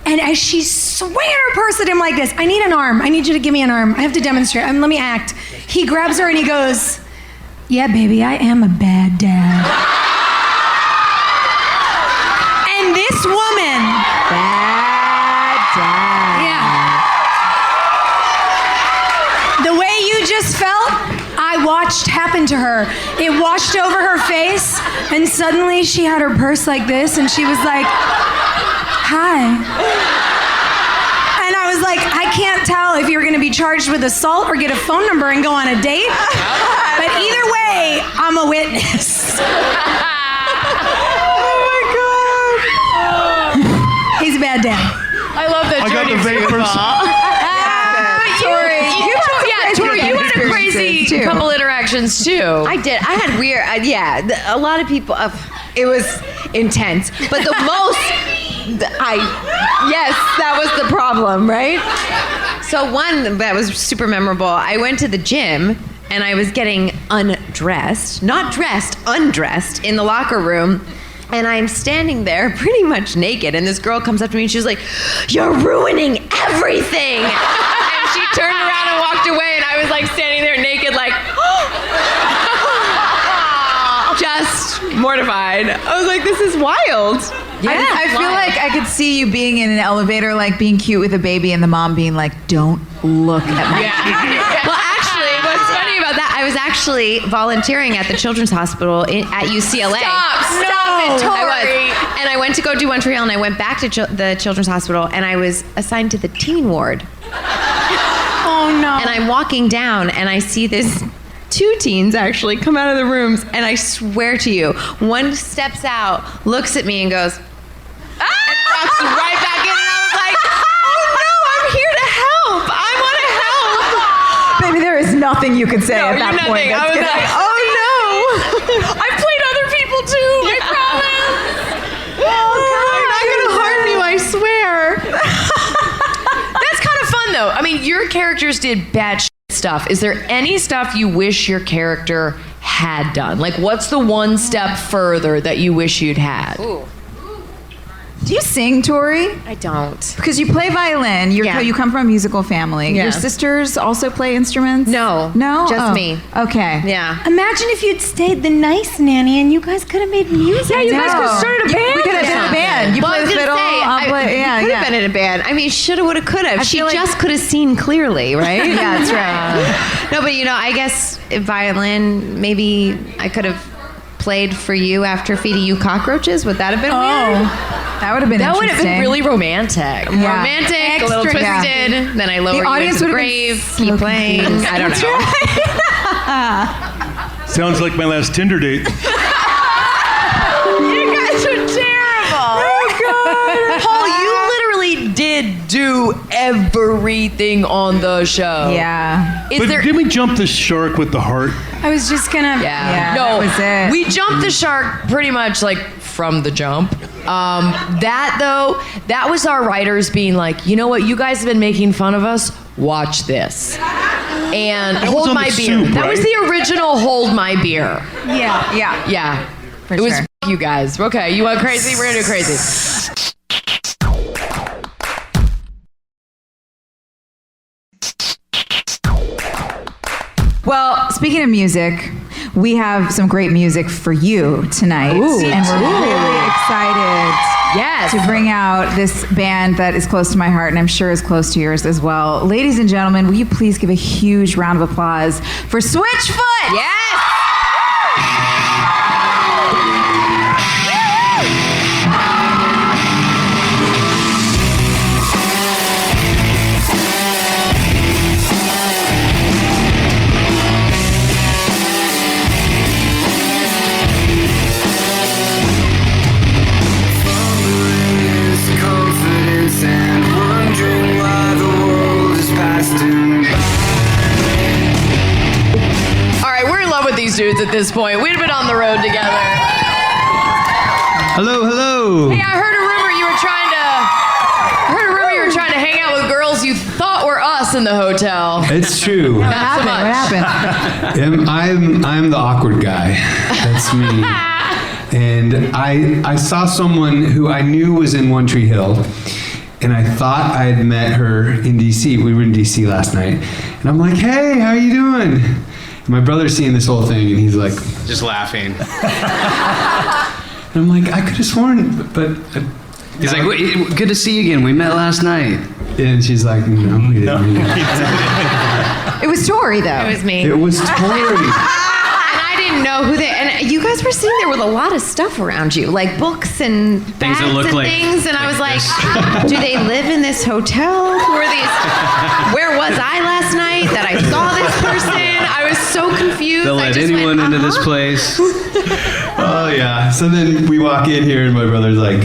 Speaker 4: And as she's swinging her purse at him like this, I need an arm. I need you to give me an arm. I have to demonstrate. Let me act. He grabs her and he goes, yeah, baby, I am a bad dad. And this woman,
Speaker 5: Bad dad.
Speaker 4: to her. It washed over her face, and suddenly she had her purse like this, and she was like, hi. And I was like, I can't tell if you're gonna be charged with assault or get a phone number and go on a date. But either way, I'm a witness. He's a bad dad.
Speaker 3: I love that.
Speaker 7: I got the vapors.
Speaker 3: Tori, you had a crazy couple interactions too.
Speaker 6: I did. I had weird. A lot of people. It was intense, but the most. Yes, that was the problem, right? So one that was super memorable. I went to the gym and I was getting undressed, not dressed, undressed in the locker room. And I'm standing there pretty much naked, and this girl comes up to me and she's like, "You're ruining everything!" And she turned around and walked away, and I was like standing there naked, like, just mortified. I was like, this is wild.
Speaker 5: Yeah, I feel like I could see you being in an elevator, like being cute with a baby, and the mom being like, "Don't look at me."
Speaker 6: Well, actually, what's funny about that, I was actually volunteering at the Children's Hospital at UCLA.
Speaker 3: Stop it, Tori.
Speaker 6: I was. And I went to go do One Tree Hill, and I went back to the Children's Hospital, and I was assigned to the teen ward.
Speaker 4: Oh, no.
Speaker 6: And I'm walking down, and I see this 2 teens actually come out of the rooms, and I swear to you, one steps out, looks at me, and goes, and walks right back in, and I was like, oh no, I'm here to help. I want to help.
Speaker 5: Baby, there is nothing you could say at that point.
Speaker 6: I was like, oh no.
Speaker 3: I've played other people too. I promise.
Speaker 6: Oh God, I'm not gonna harm you, I swear.
Speaker 3: That's kind of fun though. I mean, your characters did bad stuff. Is there any stuff you wish your character had done? Like, what's the one step further that you wish you'd had?
Speaker 6: Ooh.
Speaker 5: Do you sing, Tori?
Speaker 6: I don't.
Speaker 5: Because you play violin. You come from a musical family.
Speaker 6: Yeah.
Speaker 5: Your sisters also play instruments?
Speaker 6: No.
Speaker 5: No?
Speaker 6: Just me.
Speaker 5: Okay.
Speaker 6: Yeah.
Speaker 4: Imagine if you'd stayed the nice nanny and you guys could have made music.
Speaker 3: Yeah, you guys could have started a band.
Speaker 5: We could have been a band. You
Speaker 6: Well,
Speaker 5: play
Speaker 6: I was
Speaker 5: the
Speaker 6: gonna
Speaker 5: fiddle.
Speaker 6: say,
Speaker 5: I'll play. Yeah,
Speaker 6: could have been in a band. I mean, shoulda, woulda, could have. She
Speaker 5: feel like-
Speaker 6: just could have seen clearly, right?
Speaker 5: Yeah, that's right.
Speaker 6: No, but I guess violin, maybe I could have played for you after feeding you cockroaches. Would that have been weird?
Speaker 5: That would have been
Speaker 3: That would
Speaker 5: interesting.
Speaker 3: have been really romantic.
Speaker 5: Yeah.
Speaker 6: Romantic, a little
Speaker 5: Extra,
Speaker 6: twisted.
Speaker 5: yeah.
Speaker 6: Then I lower you
Speaker 5: audience
Speaker 6: into the
Speaker 5: would have been
Speaker 6: grave,
Speaker 5: so
Speaker 6: keep playing.
Speaker 5: confused.
Speaker 6: I don't know.
Speaker 7: Sounds like my last Tinder date.
Speaker 3: You guys are terrible. Oh, God. Paul, you literally did do everything on the show.
Speaker 5: Yeah.
Speaker 3: Is
Speaker 7: But
Speaker 3: there...
Speaker 7: did we jump the shark with the heart?
Speaker 4: I was just gonna.
Speaker 5: Yeah,
Speaker 3: no,
Speaker 5: that was it.
Speaker 3: we jumped the shark pretty much like from the jump. That was our writers being like, you know what, you guys have been making fun of us. Watch this. And
Speaker 7: was
Speaker 3: hold
Speaker 7: on
Speaker 3: my
Speaker 7: the
Speaker 3: beer.
Speaker 7: soup,
Speaker 3: That was
Speaker 7: right?
Speaker 3: the original hold my beer.
Speaker 4: Yeah.
Speaker 5: Yeah.
Speaker 3: Yeah.
Speaker 5: For
Speaker 3: it was
Speaker 5: sure.
Speaker 3: you guys. Okay, you want crazy? We're gonna do crazy.
Speaker 5: Well, speaking of music, we have some great music for you tonight.
Speaker 3: Ooh.
Speaker 5: And we're really excited to bring out this band that is close to my heart and I'm sure is close to yours as well. Ladies and gentlemen, will you please give a huge round of applause for Switchfoot?
Speaker 3: Yes! These dudes at this point. We'd have been on the road together.
Speaker 8: Hello, hello.
Speaker 3: Hey, I heard a rumor you were trying to hang out with girls you thought were us in the hotel.
Speaker 8: It's true.
Speaker 5: What happened?
Speaker 8: I'm the awkward guy. That's me. And I saw someone who I knew was in One Tree Hill, and I thought I had met her in DC. We were in DC last night, and I'm like, "Hey, how you doing?" My brother's seeing this whole thing, and he's like,
Speaker 9: just laughing.
Speaker 8: And I'm like, I could have sworn, but...
Speaker 9: He's like, "Wait, good to see you again. We met last night."
Speaker 8: And she's like, no, we didn't.
Speaker 5: It was Tori, though.
Speaker 6: It was me.
Speaker 8: It was Tori.
Speaker 6: And I didn't know who they. And you guys were sitting there with a lot of stuff around you, like books and
Speaker 9: Things
Speaker 6: bags
Speaker 9: that look
Speaker 6: and
Speaker 9: like-
Speaker 6: things. And I
Speaker 9: like
Speaker 6: was like,
Speaker 9: this.
Speaker 6: do they live in this hotel? Who are these? Where was I last night that I saw this person? I was so confused.
Speaker 9: They'll
Speaker 6: I
Speaker 9: let
Speaker 6: just
Speaker 9: anyone
Speaker 6: went,
Speaker 9: into this
Speaker 6: uh-huh.
Speaker 9: place.
Speaker 8: Oh yeah. So then we walk in here, and my brother's like,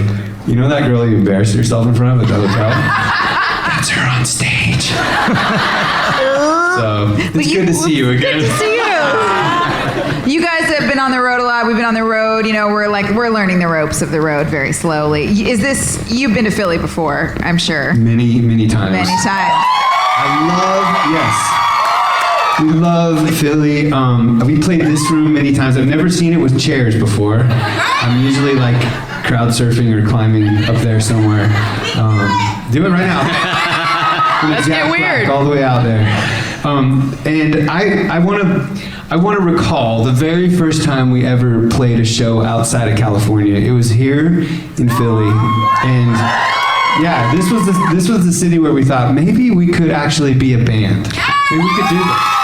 Speaker 8: "You know that girl you embarrassed yourself in front of at the hotel? That's her on stage." So it's good to see you again.
Speaker 5: Good to see you. You guys have been on the road a lot. We've been on the road. You know, we're learning the ropes of the road very slowly. You've been to Philly before, I'm sure.
Speaker 8: Many, many times.
Speaker 5: Many times.
Speaker 8: We love Philly. We played this room many times. I've never seen it with chairs before. I'm usually like crowd surfing or climbing up there somewhere. Do it right now.
Speaker 3: Let's get weird.
Speaker 8: All the way out there. And I want to recall the very first time we ever played a show outside of California. It was here in Philly, and yeah, this was the city where we thought maybe we could actually be a band. Maybe we could do that.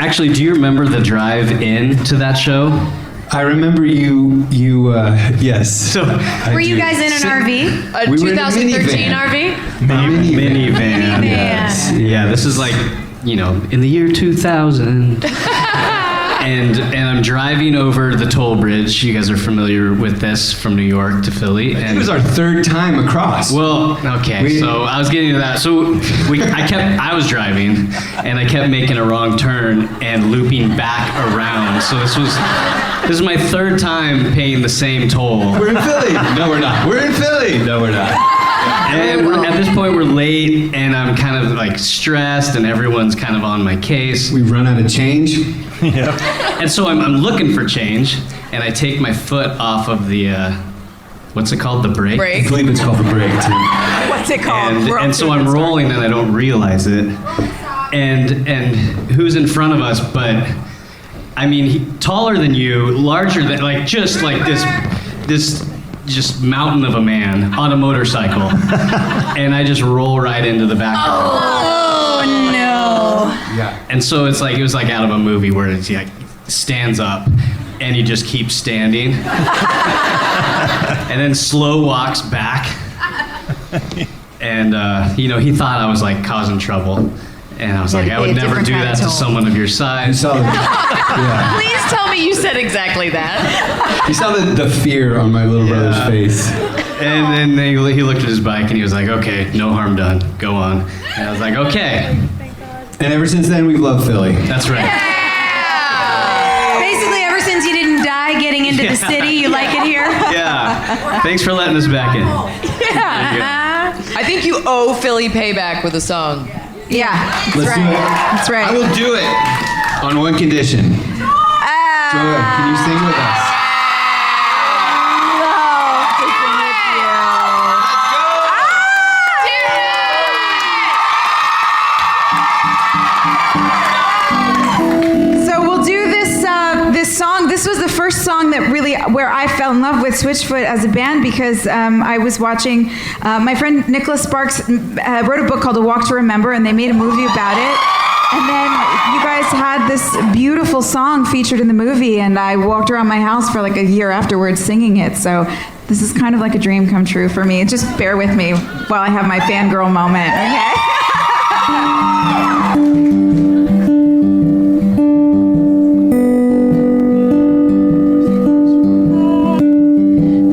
Speaker 9: Actually, do you remember the drive in to that show?
Speaker 8: I remember you. Yes.
Speaker 9: So
Speaker 4: Were you guys in an RV?
Speaker 3: A
Speaker 8: We were in a
Speaker 3: 2013
Speaker 8: minivan.
Speaker 3: RV?
Speaker 9: minivan.
Speaker 8: Yes.
Speaker 9: Yeah, this is like, in the year 2000. and I'm driving over the toll bridge. You guys are familiar with this, from New York to Philly.
Speaker 8: It was our third time across.
Speaker 9: Well, okay, so I was getting to that. So I was driving, and I kept making a wrong turn and looping back around. So this is my third time paying the same toll.
Speaker 8: We're in Philly. No, we're not. We're in Philly. No, we're not.
Speaker 9: And at this point, we're late, and I'm kind of like stressed, and everyone's kind of on my case.
Speaker 8: We run out of change.
Speaker 7: Yeah.
Speaker 9: And so I'm looking for change, and I take my foot off of the, what's it called? The brake?
Speaker 8: I
Speaker 3: Break.
Speaker 8: believe it's called the break too.
Speaker 5: What's it called?
Speaker 9: And so I'm rolling, and I don't realize it. And who's in front of us? But I mean, taller than you, larger than, like, just like this just mountain of a man on a motorcycle. And I just roll right into the back.
Speaker 4: Oh no.
Speaker 8: Yeah.
Speaker 9: And so it was like out of a movie where he like stands up and he just keeps standing. And then slow walks back. And he thought I was like causing trouble. And I was like, I would never do that to someone of your
Speaker 8: You
Speaker 9: size.
Speaker 8: saw yeah.
Speaker 3: Please tell me you said exactly that.
Speaker 8: You saw the fear on my little brother's face.
Speaker 9: And then he looked at his bike and he was like, okay, no harm done, go on. And I was like, okay.
Speaker 8: And ever since then, we've loved Philly.
Speaker 9: That's right.
Speaker 4: Basically, ever since you didn't die getting into the city, you like it here?
Speaker 9: Yeah. Thanks for letting us back in.
Speaker 3: I think you owe Philly payback with a song.
Speaker 5: Yeah,
Speaker 8: Let's do it.
Speaker 5: that's right.
Speaker 8: I will do it on one condition. Joy, can you sing with us?
Speaker 5: So we'll do this song. This was the first song that really, where I fell in love with Switchfoot as a band, because I was watching, my friend Nicholas Sparks wrote a book called A Walk to Remember, and they made a movie about it. And then you guys had this beautiful song featured in the movie, and I walked around my house for like a year afterwards singing it. So this is kind of like a dream come true for me. Just bear with me while I have my fangirl moment, okay?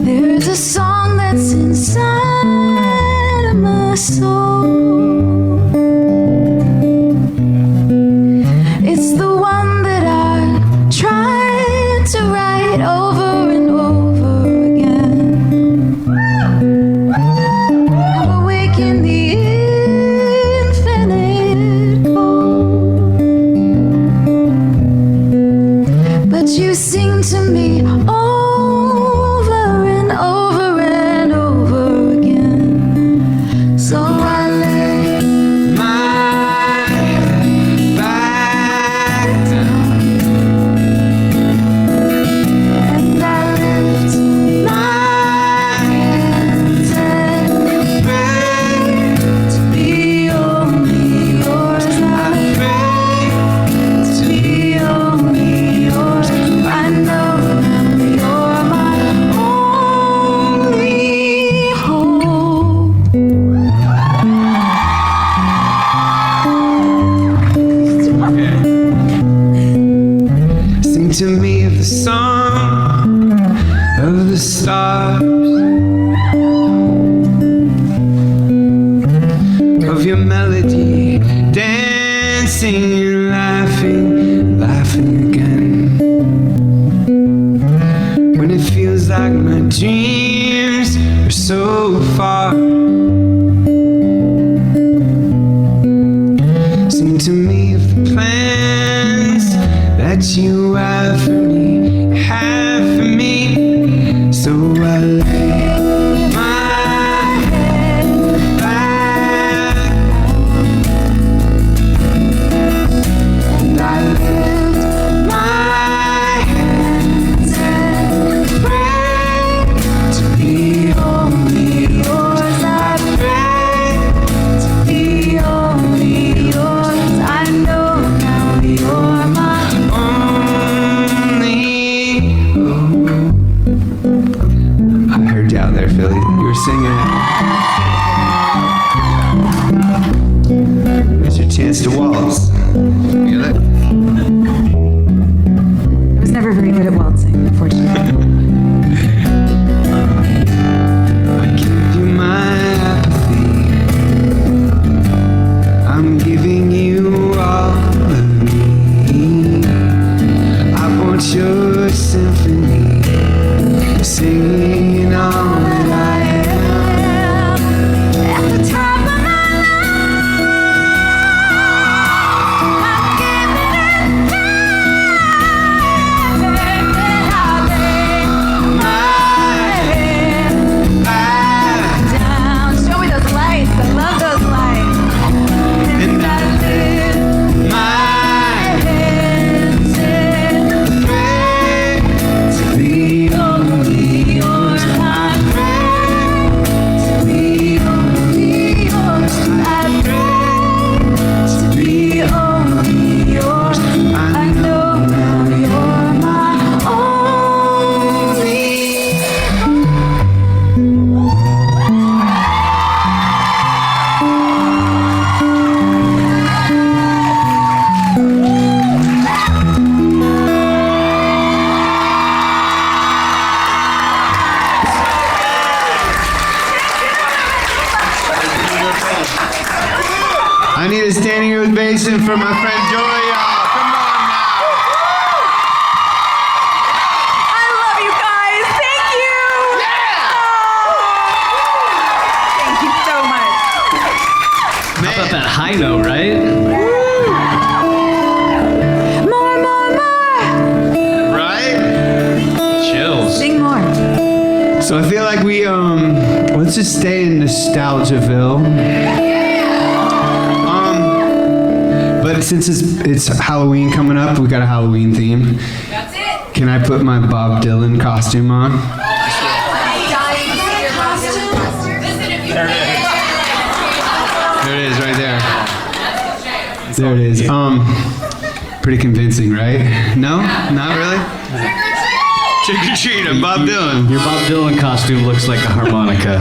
Speaker 1: There's a song that's inside of my soul. It's the one that I tried to write over and over again. Awake in the infinite cold.
Speaker 8: singing, laughing, laughing again. When it feels like my dreams are so far. Sing to me of the plans that you have for me, have for me. So I lay my head back and I lift my hands and pray to be only yours. I pray to be only yours. I know now you're my only. I heard you out there, Philly. You were singing. Here's your chance to waltz. You get it?
Speaker 5: I was never very good at waltzing, unfortunately.
Speaker 8: I give you my apathy. I'm giving you all of me. I want your symphony, singing all that I am. At the top of my I'm giving it down.
Speaker 5: Show me those lights. I love those lights.
Speaker 8: And I lift my hands and pray to be only yours. I pray to be only yours. I pray to be only yours. I know now you're my only. I need a standing ovation for my friend Joy, y'all. Come on now.
Speaker 5: I love you guys. Thank you. Thank you so much.
Speaker 9: How about that high note, right?
Speaker 5: More, more, more.
Speaker 8: Right?
Speaker 9: Chills.
Speaker 5: Sing more.
Speaker 8: So I feel like we let's just stay in Nostalgiaville. But since it's Halloween coming up, we got a Halloween theme. That's it. Can I put my Bob Dylan costume on? There it is, right there. There it is. Pretty convincing, right? No? Not really? Trick or treat, I'm Bob Dylan.
Speaker 9: Your Bob Dylan costume looks like a harmonica.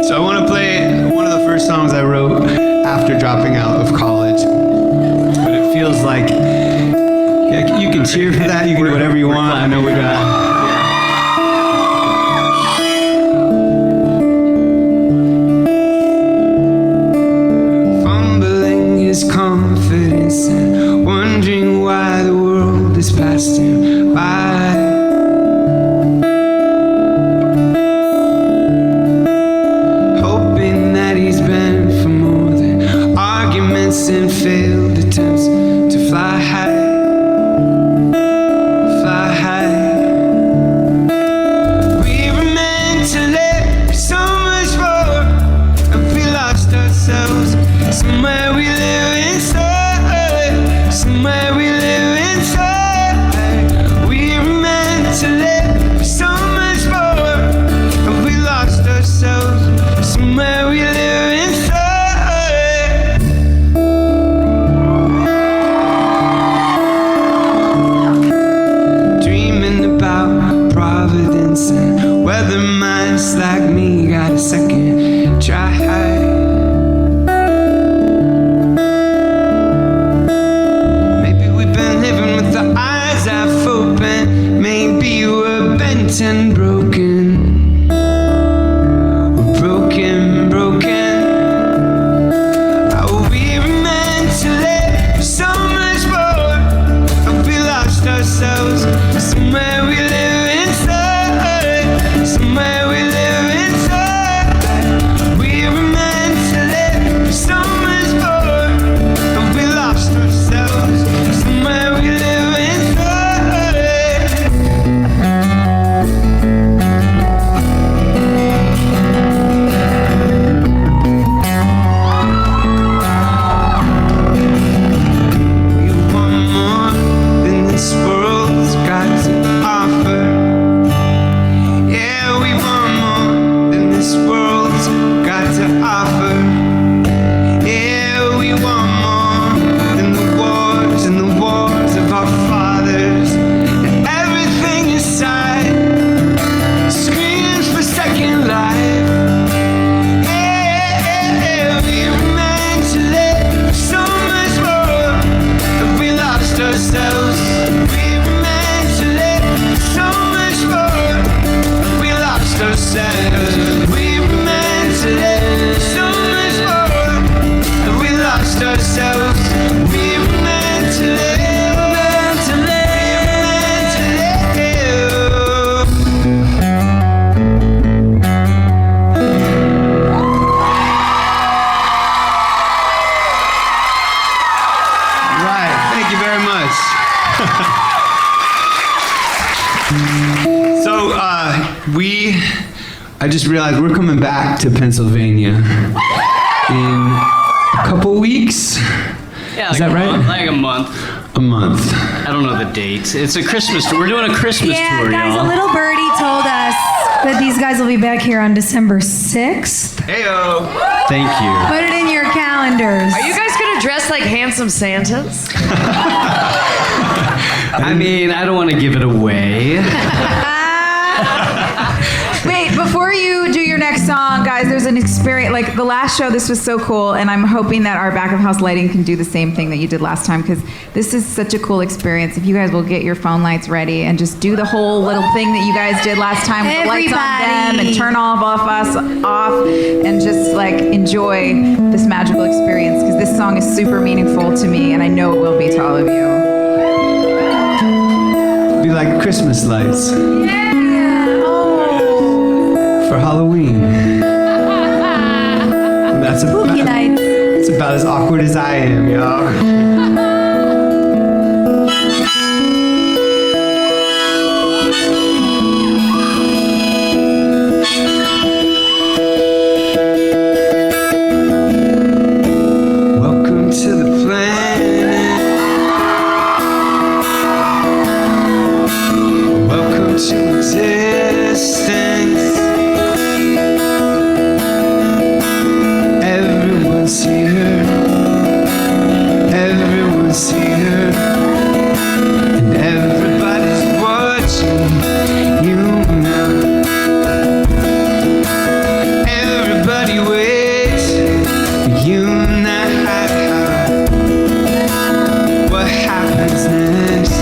Speaker 8: So I want to play one of the first songs I wrote after dropping out of college. But it feels like you can cheer for that, you can do whatever you want. I know we got. Fumbling his confidence and wondering why the world has passed him by. And failed attempts to fly high, fly high. We were meant to live for so much more, and we lost ourselves. Somewhere we live inside, somewhere we live inside. We were meant to live for so much more, and we lost ourselves. Somewhere we live inside. And whether minds like me got a second try. Maybe we've been living with the eyes half open. Maybe we're bent and broken. We're broken, broken. I just realized we're coming back to Pennsylvania in a couple weeks.
Speaker 9: Yeah,
Speaker 8: Is that right?
Speaker 9: Like a month.
Speaker 8: A month.
Speaker 9: I don't know the dates. It's a Christmas tour. We're doing a Christmas
Speaker 4: Yeah,
Speaker 9: tour,
Speaker 4: guys,
Speaker 9: y'all.
Speaker 4: a little birdie told us that these guys will be back here on December 6th.
Speaker 8: Heyo.
Speaker 9: Thank you.
Speaker 4: Put it in your calendars.
Speaker 3: Are you guys gonna dress like handsome Santas?
Speaker 9: I mean, I don't want to give it away.
Speaker 5: Wait, before you do your next song, guys, there's an experience, like the last show, this was so cool, and I'm hoping that our back of house lighting can do the same thing that you did last time, because this is such a cool experience. If you guys will get your phone lights ready and just do the whole little thing that you guys did last time with the lights on them and turn all of us off and just like enjoy this magical experience, because this song is super meaningful to me, and I know it will be to all of you.
Speaker 8: Be like Christmas lights.
Speaker 4: Yeah.
Speaker 8: For Halloween. That's
Speaker 4: Spooky nights.
Speaker 8: It's about as awkward as I am, y'all. Welcome to the planet. Welcome to distance. Everyone's here. Everyone's here. And everybody's watching you now. Everybody waits for you now. What happens next?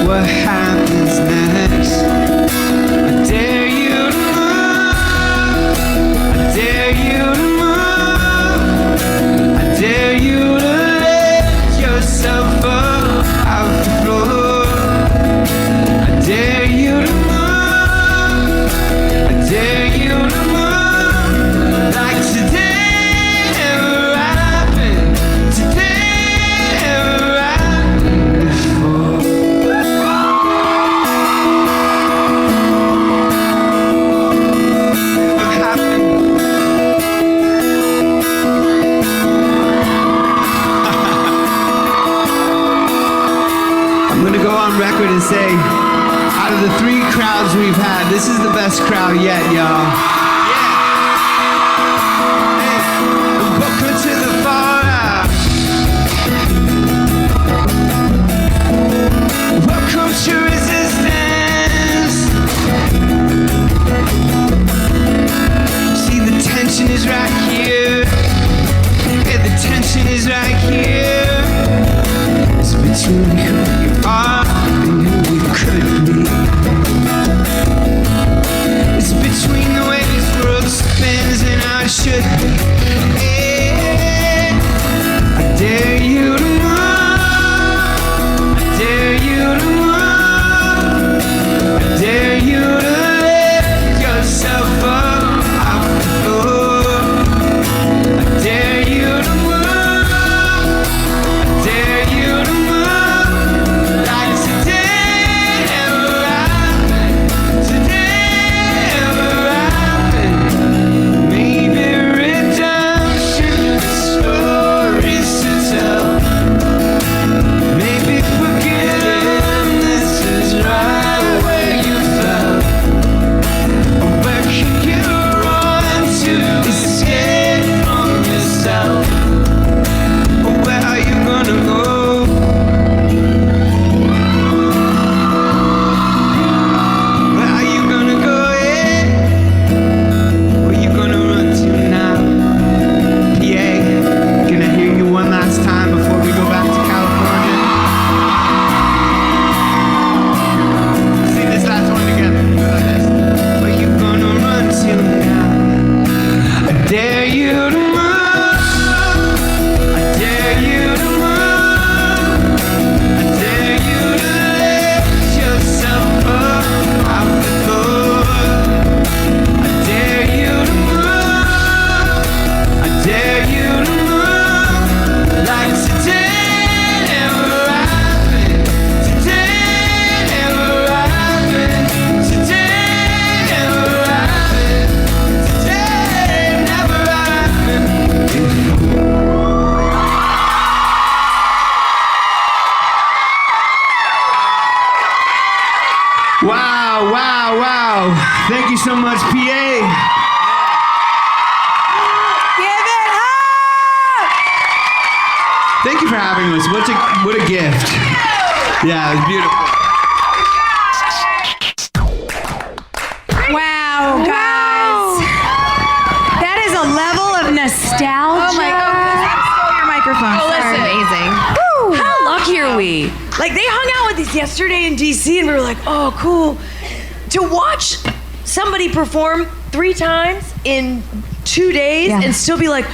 Speaker 8: What happens next? I dare you to move. I dare you to move. I dare you to lift yourself up off the floor. I dare you to move. I dare you to move. Like today never happened. Today never happened before. I'm gonna go on record and say, out of the 3 crowds we've had, this is the best crowd yet, y'all. Yeah. Hey, welcome to the fallout. Welcome to resistance. See, the tension is right here. Yeah, the tension is right here. It's between who you are and who we could be. It's between the ways Wow. Thank you so much, PA.
Speaker 4: Give it up!
Speaker 8: Thank you for having us. What a gift. Yeah, it was beautiful.
Speaker 4: Wow, guys. That is a level of nostalgia.
Speaker 5: Oh my God. Stole your microphone.
Speaker 3: Oh,
Speaker 5: Sorry.
Speaker 3: listen.
Speaker 6: Amazing.
Speaker 10: How lucky are we? Like, they hung out with us yesterday in DC, and we were like, oh, cool. To watch somebody perform 3 times in 2 days and still be like,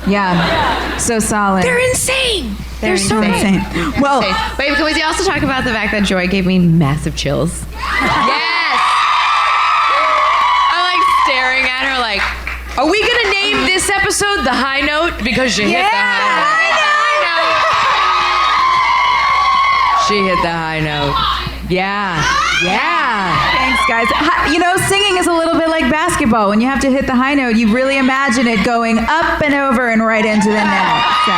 Speaker 5: Yeah. So solid.
Speaker 4: They're insane.
Speaker 6: They're
Speaker 4: so
Speaker 5: insane. Well,
Speaker 6: Wait, can we also talk about the fact that Joy gave me massive chills?
Speaker 3: Yes. I'm like staring at her like, are we gonna name this episode The High Note? Because she hit the high note. She hit the high note. Yeah.
Speaker 5: thanks, guys. You know, singing is a little bit like basketball. When you have to hit the high note, you really imagine it going up and over and right into the net. So.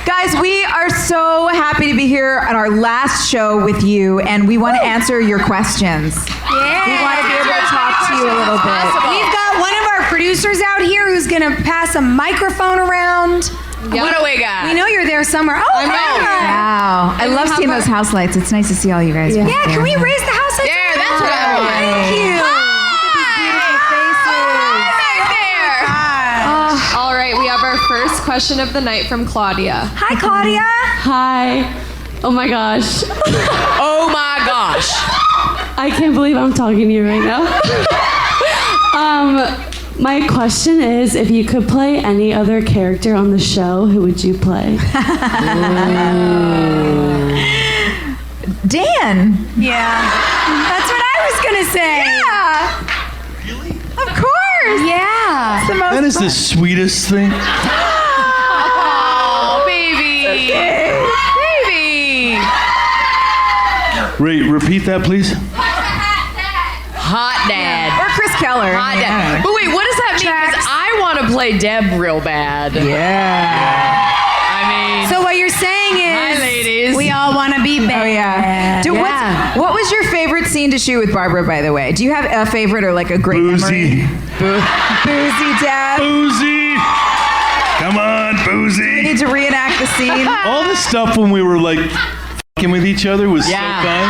Speaker 5: Guys, we are so happy to be here at our last show with you, and we want to answer your questions.
Speaker 4: Yeah.
Speaker 5: We want to be able to talk to you a little bit.
Speaker 4: We've got one of our producers out here who's going to pass a microphone around.
Speaker 3: What do we got?
Speaker 4: We know you're there somewhere. Oh,
Speaker 3: I know.
Speaker 4: hi.
Speaker 5: Wow. I love seeing those house lights. It's nice to see all you guys.
Speaker 4: Yeah,
Speaker 5: back
Speaker 4: can
Speaker 5: there.
Speaker 4: we raise the house lights?
Speaker 3: There, that's what I want.
Speaker 4: Thank you.
Speaker 11: All right, we have our first question of the night from Claudia.
Speaker 4: Hi, Claudia.
Speaker 11: Hi. Oh my gosh.
Speaker 3: Oh my gosh.
Speaker 11: I can't believe I'm talking to you right now. My question is, if you could play any other character on the show, who would you play?
Speaker 5: Dan.
Speaker 4: Yeah. That's what I was going to say.
Speaker 5: Yeah. Really? Of course.
Speaker 4: Yeah.
Speaker 5: It's the most
Speaker 7: That is
Speaker 5: fun.
Speaker 7: the sweetest thing.
Speaker 3: Oh, baby.
Speaker 5: Okay.
Speaker 3: Baby.
Speaker 7: Ray, repeat that, please.
Speaker 3: Hot dad.
Speaker 5: Or Chris Keller.
Speaker 3: Hot dad. But wait, what does that mean? Because I want to play Deb real bad.
Speaker 5: Yeah.
Speaker 3: I mean,
Speaker 4: So what you're saying is,
Speaker 3: hi, ladies.
Speaker 4: we all want to be bad.
Speaker 5: Oh, yeah. What was your favorite scene to shoot with Barbara, by the way? Do you have a favorite or like a great
Speaker 7: Boozy.
Speaker 5: memory? Boozy Deb.
Speaker 7: Boozy. Come on,
Speaker 5: We
Speaker 7: Boozy.
Speaker 5: need to reenact the scene.
Speaker 7: All the stuff when we were like fucking with each other was so
Speaker 3: Yeah.
Speaker 7: fun.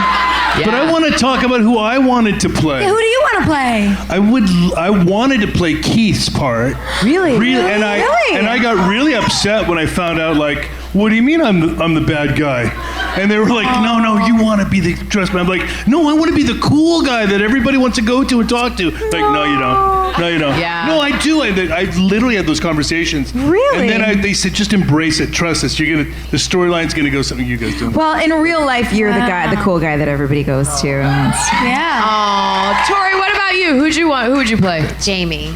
Speaker 3: Yeah.
Speaker 7: But I want to talk about who I wanted to play.
Speaker 4: Who do you want to play?
Speaker 7: I wanted to play Keith's part.
Speaker 5: Really?
Speaker 7: And I got really upset when I found out, like, what do you mean I'm the bad guy? And they were like, no, you want to be the trust me. I'm like, no, I want to be the cool guy that everybody wants to go to and talk to. Like, no, you don't. No, you don't.
Speaker 3: Yeah.
Speaker 7: No, I do. I literally had those conversations.
Speaker 5: Really?
Speaker 7: And then they said, just embrace it. Trust us. The storyline's gonna go something you guys do.
Speaker 5: Well, in real life, you're the cool guy that everybody goes to.
Speaker 4: Yeah.
Speaker 3: oh, Tori, what about you? Who'd you want? Who would you play?
Speaker 6: Jamie.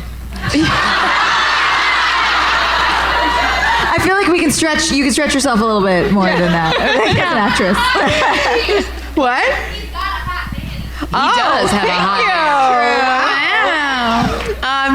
Speaker 5: I feel like you can stretch yourself a little bit more than that. Like an actress.
Speaker 3: What? He does have a hot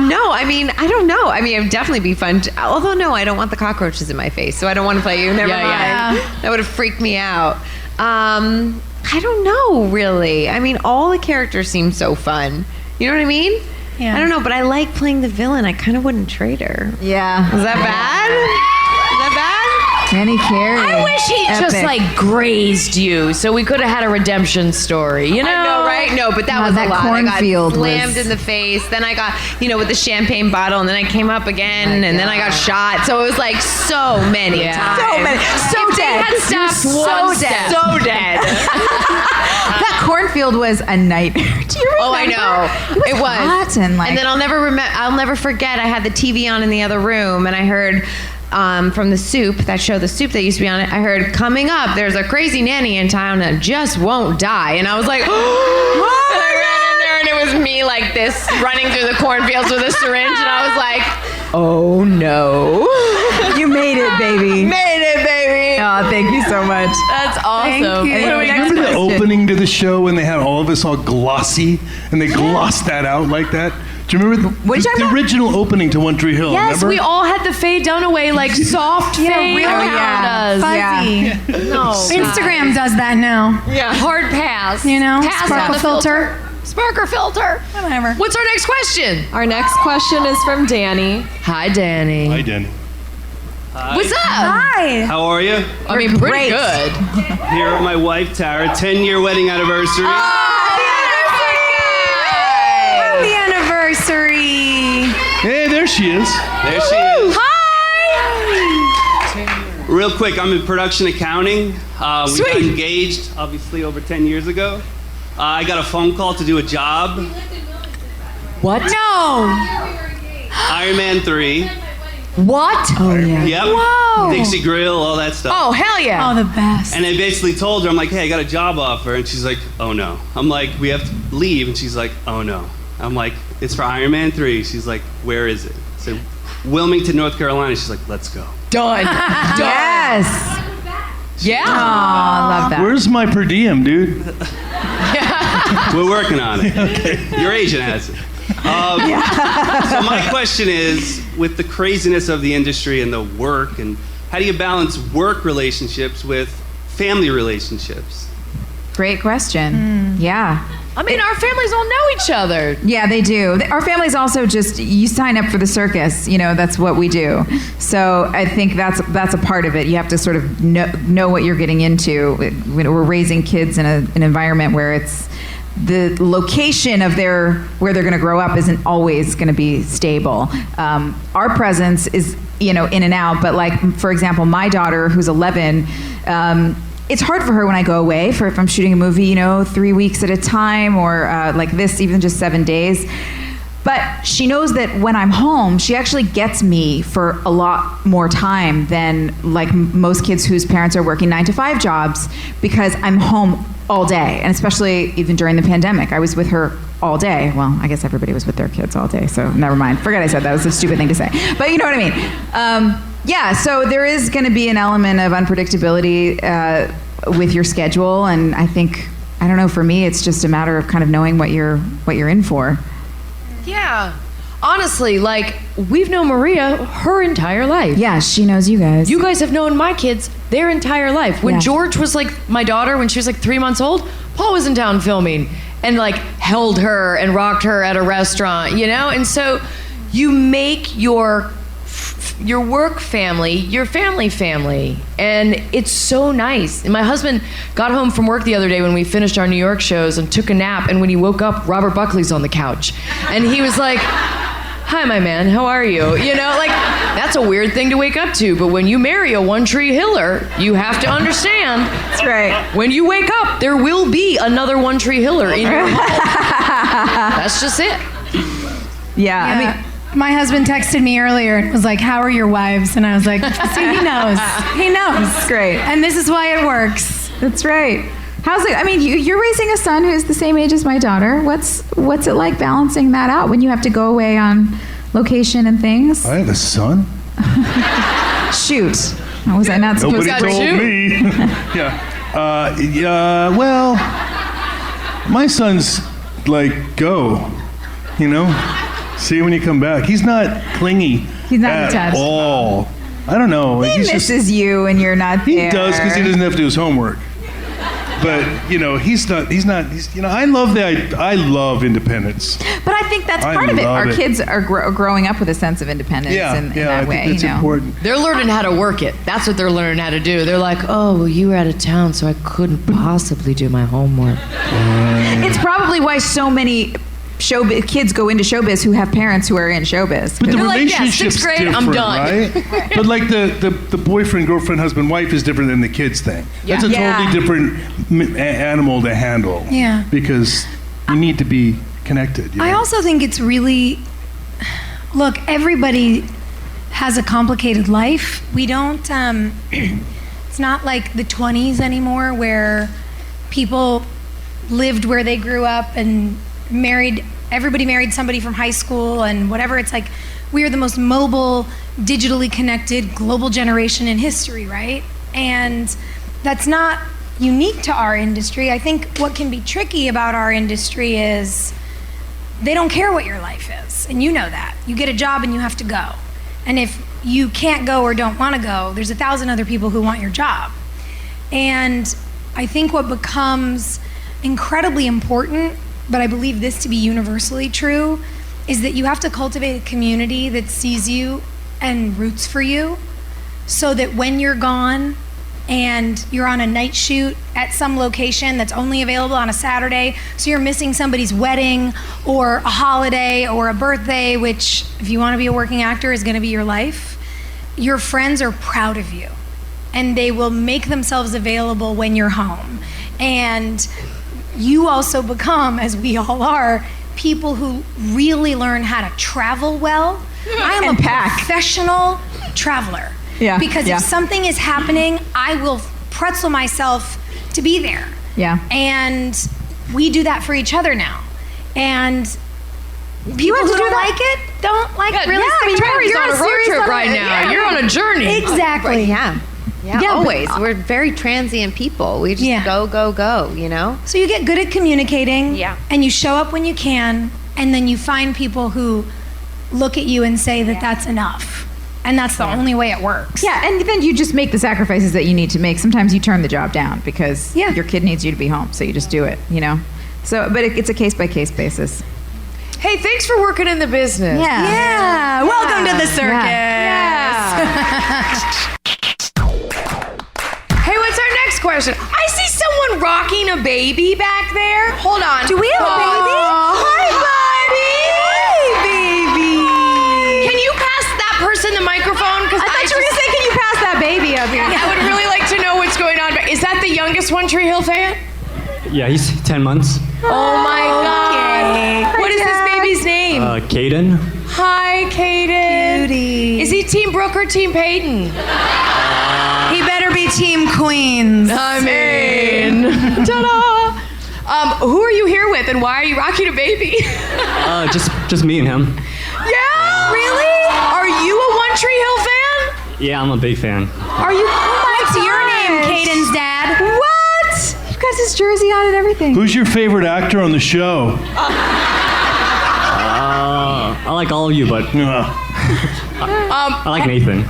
Speaker 6: No, I mean, I don't know. I mean, it would definitely be fun. Although, no, I don't want the cockroaches in my face, so I don't want to play you. Never mind.
Speaker 3: Yeah.
Speaker 6: That would have freaked me out. I don't know, really. I mean, all the characters seem so fun. You know what I mean?
Speaker 4: Yeah.
Speaker 6: I don't know, but I like playing the villain. I kind of wouldn't trade her.
Speaker 5: Yeah.
Speaker 6: Is that bad? Is that bad?
Speaker 5: Nanny, Carrie.
Speaker 3: I wish he just
Speaker 5: Epic.
Speaker 3: like grazed you, so we could have had a redemption story. You know,
Speaker 6: I know, right? No, but that was
Speaker 5: that
Speaker 6: a lot.
Speaker 5: cornfield
Speaker 6: I got slammed
Speaker 5: was-
Speaker 6: in the face. Then I got, with the champagne bottle, and then I came up again, and then I got shot. So it was like so many times.
Speaker 5: So many. So
Speaker 6: If they
Speaker 5: dead.
Speaker 6: had stopped
Speaker 5: So
Speaker 6: one
Speaker 5: dead.
Speaker 6: step. So dead.
Speaker 5: That cornfield was a nightmare. Do you remember?
Speaker 6: Oh, I know.
Speaker 5: It was hot and like.
Speaker 6: And then I'll never forget. I had the TV on in the other room, and I heard from the Soup, that show, The Soup that used to be on it. I heard, coming up, there's a crazy nanny in town that just won't die, and I was like, oh! And I ran in there, and it was me like this, running through the cornfields with a syringe, and I was like, oh no!
Speaker 5: You made it, baby.
Speaker 6: Made it, baby!
Speaker 5: Oh, thank you so much.
Speaker 3: that's awesome.
Speaker 4: Thank you.
Speaker 5: Anyway, next
Speaker 7: Remember the
Speaker 5: question.
Speaker 7: opening to the show when they had all of us all glossy and they glossed that out like that? Do you remember the original opening to One Tree Hill?
Speaker 3: Yes,
Speaker 7: remember?
Speaker 3: we all had the Faye Dunaway, like soft fade.
Speaker 4: real fuzzy.
Speaker 3: No.
Speaker 4: Instagram does that now.
Speaker 3: Yeah. Hard pass.
Speaker 4: You know,
Speaker 3: Pass
Speaker 4: sparkle
Speaker 3: on the
Speaker 4: filter.
Speaker 3: Sparkle filter.
Speaker 4: Whatever.
Speaker 3: What's our next question?
Speaker 12: Our next question is from Danny.
Speaker 3: Hi, Danny.
Speaker 7: Hi, Danny.
Speaker 13: Hi.
Speaker 3: What's up?
Speaker 4: Hi.
Speaker 13: How are you?
Speaker 3: I mean, pretty good.
Speaker 13: Here with my wife, Tara. 10-year wedding anniversary.
Speaker 4: Happy anniversary.
Speaker 7: Hey, there she is.
Speaker 13: There she is.
Speaker 3: Hi.
Speaker 13: Real quick, I'm in production accounting. We got
Speaker 3: Sweet.
Speaker 13: engaged, obviously, over 10 years ago. I got a phone call to do a job.
Speaker 3: What?
Speaker 4: No.
Speaker 13: Iron Man 3.
Speaker 3: What?
Speaker 5: Oh, yeah.
Speaker 13: Yep.
Speaker 4: Whoa.
Speaker 13: Dixie Grill, all that stuff.
Speaker 3: Oh, hell yeah.
Speaker 4: Oh, the best.
Speaker 13: And I basically told her, I'm like, hey, I got a job offer. And she's like, oh no. I'm like, we have to leave. And she's like, oh no. I'm like, it's for Iron Man 3. She's like, where is it? I said, Wilmington, North Carolina. She's like, let's go.
Speaker 3: Done.
Speaker 5: Yes.
Speaker 3: Yeah.
Speaker 5: Oh, I love that.
Speaker 7: Where's my per diem, dude?
Speaker 13: We're working on it. Okay. Your agent has it. So my question is, with the craziness of the industry and the work, and how do you balance work relationships with family relationships?
Speaker 5: Great question. Yeah.
Speaker 3: I mean, our families all know each other.
Speaker 5: Yeah, they do. Our families also just, you sign up for the circus, you know, that's what we do. So I think that's a part of it. You have to sort of know what you're getting into. We're raising kids in an environment where it's, the location of where they're going to grow up isn't always going to be stable. Our presence is, you know, in and out, but like, for example, my daughter, who's 11, it's hard for her when I go away, if I'm shooting a movie, you know, 3 weeks at a time, or like this, even just 7 days. But she knows that when I'm home, she actually gets me for a lot more time than like most kids whose parents are working 9-to-5 jobs, because I'm home all day. And especially even during the pandemic, I was with her all day. Well, I guess everybody was with their kids all day, so never mind. Forget I said that. It was a stupid thing to say. But you know what I mean. Yeah, so there is going to be an element of unpredictability with your schedule, and I think, I don't know, for me, it's just a matter of kind of knowing what you're in for.
Speaker 3: Yeah. Honestly, like, we've known Maria her entire life.
Speaker 5: Yeah, she knows you guys.
Speaker 3: You guys have known my kids their entire life. When George was like my daughter, when she was like 3 months old, Paul was in town filming and like held her and rocked her at a restaurant, you know? And so you make your work family your family, and it's so nice. And my husband got home from work the other day when we finished our New York shows and took a nap, and when he woke up, Robert Buckley's on the couch, and he was like, hi, my man, how are you? You know, like, that's a weird thing to wake up to, but when you marry a One Tree Hiller, you have to understand.
Speaker 5: That's right.
Speaker 3: When you wake up, there will be another One Tree Hiller in your home. That's just it.
Speaker 5: Yeah, I mean,
Speaker 4: my husband texted me earlier and was like, how are your wives? And I was like, see, he knows. He knows.
Speaker 5: That's great.
Speaker 4: And this is why it works.
Speaker 5: That's right. How's it? I mean, you're raising a son who's the same age as my daughter. What's it like balancing that out when you have to go away on location and things?
Speaker 7: I have a son.
Speaker 5: Shoot. Was I not supposed to?
Speaker 7: Nobody told me. Yeah. Well, my son's like, go, you know? See you when you come back. He's not clingy.
Speaker 5: He's not
Speaker 7: at
Speaker 5: attached.
Speaker 7: all. I don't know.
Speaker 5: He misses you and you're not
Speaker 7: He
Speaker 5: there.
Speaker 7: does, because he doesn't have to do his homework. But you know, he's you know, I love independence.
Speaker 5: But I think that's part of it. Our kids are growing up with a sense of independence in that way.
Speaker 7: I think that's important.
Speaker 3: They're learning how to work it. That's what they're learning how to do. They're like, oh, well, you were out of town, so I couldn't possibly do my homework.
Speaker 5: It's probably why so many kids go into showbiz who have parents who are in showbiz.
Speaker 7: But the
Speaker 3: They're like,
Speaker 7: relationship's
Speaker 3: 6th grade,
Speaker 7: different,
Speaker 3: I'm done.
Speaker 7: right? But like the boyfriend, girlfriend, husband, wife is different than the kids thing. That's a totally different animal to handle.
Speaker 4: Yeah.
Speaker 7: Because you need to be connected. You know?
Speaker 4: I also think it's really, look, everybody has a complicated life. We don't, it's not like the 20s anymore where people lived where they grew up and everybody married somebody from high school and whatever. It's like we are the most mobile, digitally connected, global generation in history, right? And that's not unique to our industry. I think what can be tricky about our industry is they don't care what your life is, and you know that. You get a job and you have to go. And if you can't go or don't want to go, there's 1,000 other people who want your job. And I think what becomes incredibly important, but I believe this to be universally true, is that you have to cultivate a community that sees you and roots for you, so that when you're gone and you're on a night shoot at some location that's only available on a Saturday, so you're missing somebody's wedding or a holiday or a birthday, which if you want to be a working actor is going to be your life, your friends are proud of you and they will make themselves available when you're home. And you also become, as we all are, people who really learn how to travel well. I am a professional traveler.
Speaker 5: Yeah,
Speaker 4: because if something is happening, I will pretzel myself to be there.
Speaker 5: Yeah.
Speaker 4: And we do that for each other now. And people who don't like it, don't like it. Really?
Speaker 3: You're on a road trip right now. You're on a journey.
Speaker 4: Exactly.
Speaker 6: Yeah, always. We're very transient people. We just go, you know?
Speaker 4: So you get good at communicating.
Speaker 6: Yeah.
Speaker 4: And you show up when you can. And then you find people who look at you and say that that's enough. And that's the only way it works.
Speaker 5: Yeah, and then you just make the sacrifices that you need to make. Sometimes you turn the job down because your kid needs you to be home, so you just do it, you know? So, but it's a case-by-case basis.
Speaker 3: Hey, thanks for working in the business.
Speaker 4: Yeah. Welcome to the circus.
Speaker 3: Hey, what's our next question? I see someone rocking a baby back there. Hold on.
Speaker 4: Do we have a baby?
Speaker 3: Hi, buddy. Baby. Can you pass that person the microphone? Because
Speaker 5: I thought you were going to say, can you pass that baby up here?
Speaker 3: I would really like to know what's going on. Is that the youngest One Tree Hill fan?
Speaker 14: Yeah, he's 10 months.
Speaker 3: Oh my God. What is this baby's name?
Speaker 14: Caden.
Speaker 3: Hi, Caden.
Speaker 4: Cutie.
Speaker 3: Is he Team Brooke or Team Peyton?
Speaker 4: He better be Team Queens.
Speaker 3: I mean, ta-da! Who are you here with, and why are you rocking a baby?
Speaker 14: Just me and him.
Speaker 3: Yeah, really? Are you a One Tree Hill fan?
Speaker 14: Yeah, I'm a big fan.
Speaker 3: Are you?
Speaker 4: What's your name, Caden's dad?
Speaker 5: What? You've got his jersey on and everything.
Speaker 7: Who's your favorite actor on the show?
Speaker 14: I like all of you, but I like Nathan.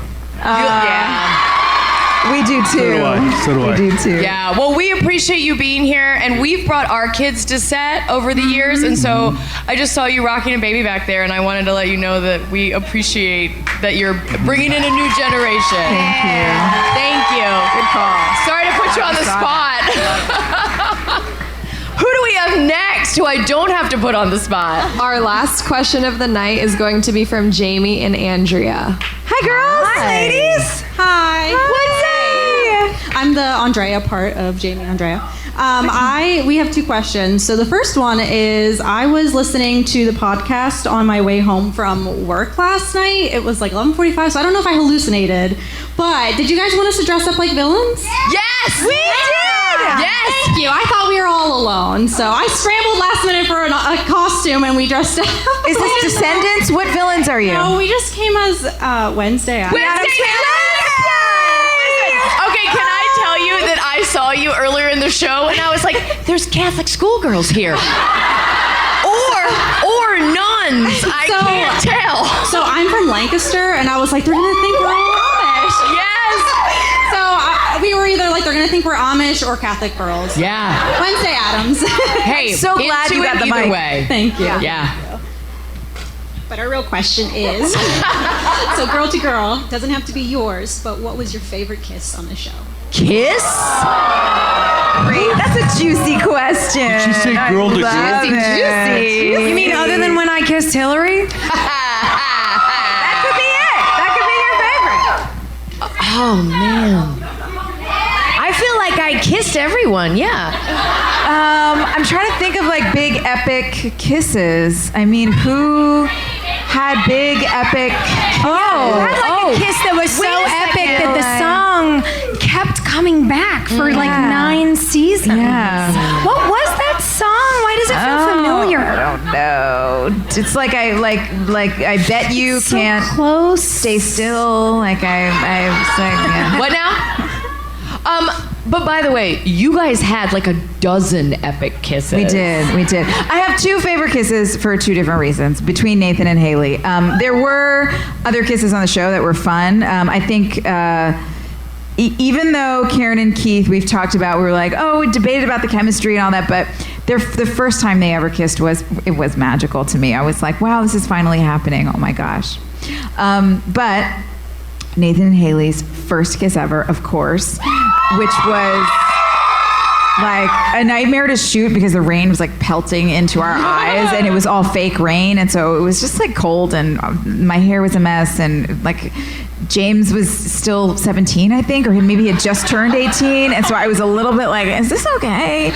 Speaker 5: We do too.
Speaker 7: So do I.
Speaker 5: We do too.
Speaker 3: Yeah, well, we appreciate you being here, and we've brought our kids to set over the years, and so I just saw you rocking a baby back there, and I wanted to let you know that we appreciate that you're bringing in a new generation.
Speaker 5: Thank you.
Speaker 3: Thank you.
Speaker 5: Good call.
Speaker 3: Sorry to put you on the spot. Who do we have next who I don't have to put on the spot?
Speaker 12: Our last question of the night is going to be from Jamie and Andrea.
Speaker 5: Hi, girls.
Speaker 4: Hi, ladies.
Speaker 15: Hi.
Speaker 5: What's up?
Speaker 15: I'm the Andrea part of Jamie Andrea. We have two questions. So the first one is, I was listening to the podcast on my way home from work last night. It was like 11:45, so I don't know if I hallucinated. But did you guys want us to dress up like villains?
Speaker 3: Yes!
Speaker 15: We did!
Speaker 3: Yes!
Speaker 15: Thank you. I thought we were all alone, so I scrambled last minute for a costume and we dressed up.
Speaker 5: Is this Descendants? What villains are you?
Speaker 15: No, we just came as Wednesday.
Speaker 3: Okay, can I tell you that I saw you earlier in the show and I was like, there's Catholic schoolgirls here. Or nuns. I can't tell.
Speaker 15: So I'm from Lancaster and I was like, they're gonna think we're all Amish.
Speaker 3: Yes.
Speaker 15: So we were either like, they're gonna think we're Amish or Catholic girls.
Speaker 3: Yeah.
Speaker 15: Wednesday Addams.
Speaker 3: Hey,
Speaker 5: so glad you got the
Speaker 3: either
Speaker 5: mic.
Speaker 3: way.
Speaker 15: Thank you.
Speaker 3: Yeah.
Speaker 15: But our real question is, so girl to girl, doesn't have to be yours, but what was your favorite kiss on the show?
Speaker 3: Kiss?
Speaker 5: Great. That's a juicy question.
Speaker 7: Did she say girl to girl?
Speaker 5: Juicy.
Speaker 4: You mean other than when I kissed Hilarie?
Speaker 5: That could be it. That could be your favorite.
Speaker 3: Oh, man. I feel like I kissed everyone, yeah.
Speaker 5: I'm trying to think of like big epic kisses. I mean, who had big epic?
Speaker 4: Who had like a kiss that was so epic that the song kept coming back for like 9 seasons.
Speaker 5: Yeah.
Speaker 4: What was that song? Why does it feel familiar?
Speaker 5: I don't know. It's like I bet you
Speaker 4: So
Speaker 5: can't
Speaker 4: close.
Speaker 5: stay still. Like I was like, yeah.
Speaker 3: What now? But by the way, you guys had like a dozen epic kisses.
Speaker 5: We did. I have two favorite kisses for two different reasons between Nathan and Haley. There were other kisses on the show that were fun. I think even though Karen and Keith, we've talked about, we were like, we debated about the chemistry and all that, but the first time they ever kissed was magical to me. I was like, wow, this is finally happening. Oh my gosh. But Nathan and Haley's first kiss ever, of course, which was like a nightmare to shoot because the rain was like pelting into our eyes and it was all fake rain. And so it was just like cold and my hair was a mess and like James was still 17, I think, or maybe he had just turned 18. And so I was a little bit like, is this okay?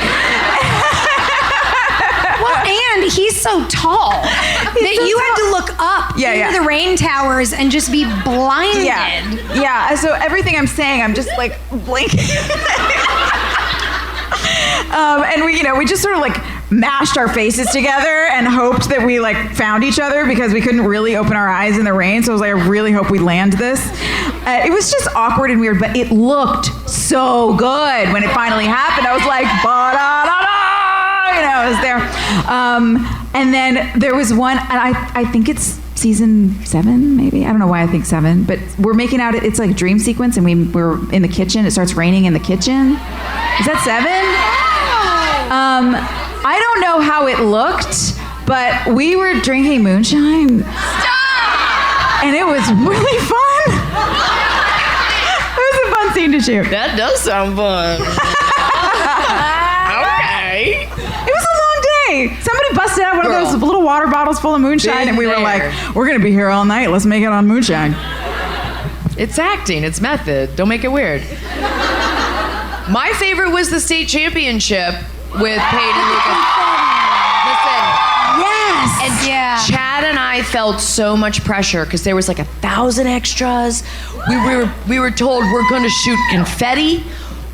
Speaker 4: Well, and he's so tall that you had to look up into the rain towers and just be blinded.
Speaker 5: Yeah. So everything I'm saying, I'm just like blinking. And we just sort of like mashed our faces together and hoped that we like found each other because we couldn't really open our eyes in the rain. So I was like, I really hope we land this. It was just awkward and weird, but it looked so good when it finally happened. I was like, I was there. And then there was one, and I think it's season 7, maybe. I don't know why I think 7, but we're making out. It's like a dream sequence, and we're in the kitchen. It starts raining in the kitchen. Is that 7? I don't know how it looked, but we were drinking moonshine. Stop! And it was really fun. It was a fun scene to shoot.
Speaker 3: That does sound fun. Okay.
Speaker 5: It was a long day. Somebody busted out one of those little water bottles full of moonshine, and we were like, we're going to be here all night. Let's make it on moonshine.
Speaker 3: It's acting. It's method. Don't make it weird. My favorite was the state championship with Peyton and Lucas. Listen.
Speaker 4: Yes.
Speaker 3: And Chad and I felt so much pressure because there was like 1,000 extras. We were told we're going to shoot confetti.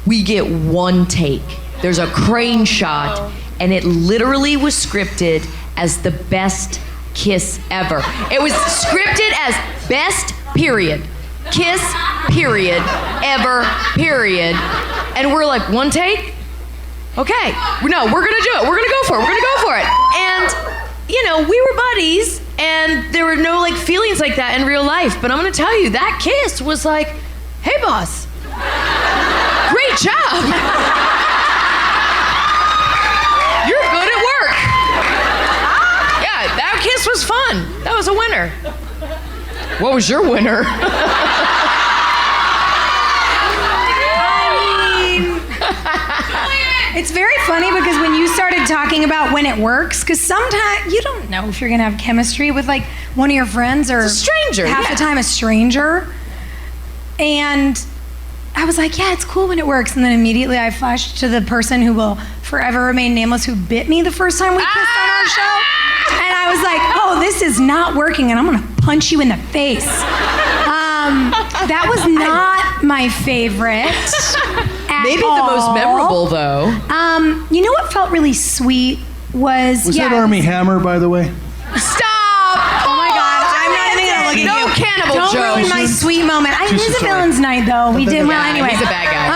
Speaker 3: We get one take. There's a crane shot, and it literally was scripted as the best kiss ever. It was scripted as best period. Kiss period ever period. And we're like, one take? Okay. No, we're gonna do it. We're gonna go for it. And, we were buddies, and there were no like feelings like that in real life. But I'm gonna tell you, that kiss was like, hey boss, great job. You're good at work. Yeah, that kiss was fun. That was a winner. What was your winner?
Speaker 4: It's very funny because when you started talking about when it works, because sometimes you don't know if you're gonna have chemistry with like one of your friends or
Speaker 3: it's a stranger.
Speaker 4: Half the time a stranger. And I was like, yeah, it's cool when it works. And then immediately I flashed to the person who will forever remain nameless who bit me the first time we kissed on our show. And I was like, oh, this is not working and I'm gonna punch you in the face. That was not my favorite.
Speaker 3: Maybe the most memorable, though.
Speaker 4: You know what felt really sweet was
Speaker 7: that Army Hammer, by the way?
Speaker 3: Stop!
Speaker 4: Oh my God, I'm not even gonna look at you.
Speaker 3: No cannibal
Speaker 4: Don't
Speaker 3: jokes.
Speaker 4: ruin my sweet moment. It was a villain's night, though. We did well anyway.
Speaker 3: He's a bad guy.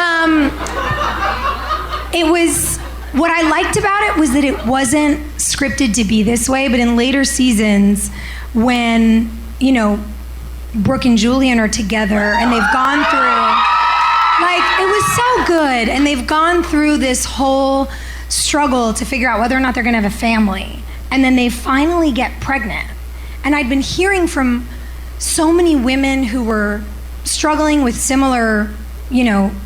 Speaker 4: It was. What I liked about it was that it wasn't scripted to be this way, but in later seasons, when Brooke and Julian are together and they've gone through. It was so good, and they've gone through this whole struggle to figure out whether or not they're gonna have a family, and then they finally get pregnant. And I'd been hearing from so many women who were struggling with similar,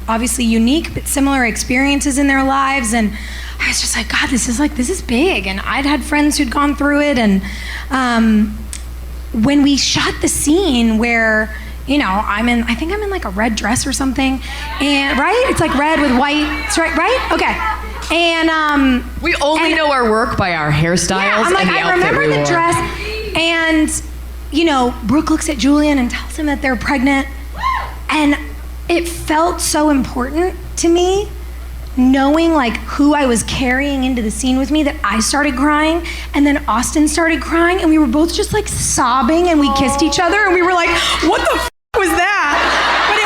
Speaker 4: obviously unique, but similar experiences in their lives, and I was just like, God, this is big, and I'd had friends who'd gone through it, and when we shot the scene where I think I'm in like a red dress or something, and right? It's like red with white. It's right? Okay. And
Speaker 3: we only know our work by our hairstyles.
Speaker 4: Yeah, I'm like,
Speaker 3: and the
Speaker 4: I remember the dress, and Brooke looks at Julian and tells him that they're pregnant, and it felt so important to me, knowing like who I was carrying into the scene with me, that I started crying, and then Austin started crying, and we were both just like sobbing, and we kissed each other, and we were like, what the was that? But it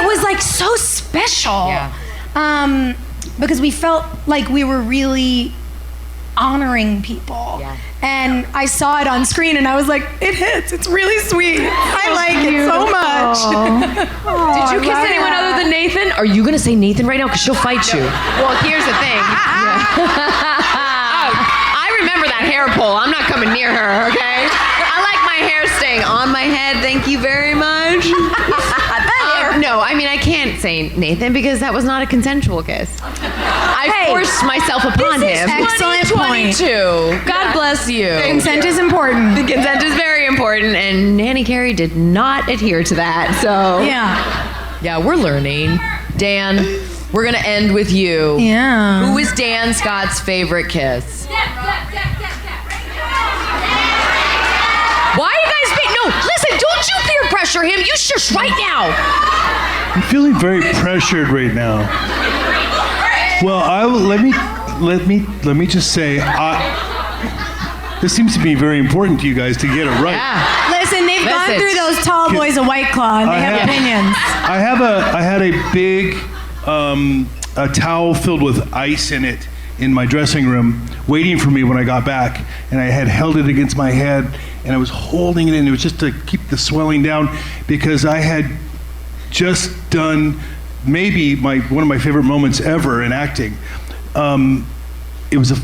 Speaker 4: was like so special. Because we felt like we were really honoring people. And I saw it on screen and I was like, it hits. It's really sweet. I like it so much.
Speaker 3: Did you kiss anyone other than Nathan? Are you going to say Nathan right now? Because she'll fight you.
Speaker 6: Well, here's the thing. I remember that hair pull. I'm not coming near her, okay? I like my hair staying on my head. Thank you very much. No, I mean, I can't say Nathan because that was not a consensual kiss. I forced myself upon him.
Speaker 4: Excellent point.
Speaker 3: 22. God bless you.
Speaker 4: Consent is important.
Speaker 6: The consent is very important, and Nanny Carrie did not adhere to that, so...
Speaker 3: Yeah, we're learning. Dan, we're going to end with you.
Speaker 4: Yeah.
Speaker 3: Who is Dan Scott's favorite kiss? Why are you guys being... No, listen, don't you peer pressure him. You shush right now.
Speaker 7: I'm feeling very pressured right now. Well, let me just say, this seems to be very important to you guys to get it right.
Speaker 4: Listen, they've gone through those tall boys of White Claw and they have opinions.
Speaker 7: I had a big a towel filled with ice in it in my dressing room waiting for me when I got back, and I had held it against my head and I was holding it, and it was just to keep the swelling down because I had just done maybe one of my favorite moments ever in acting. It was a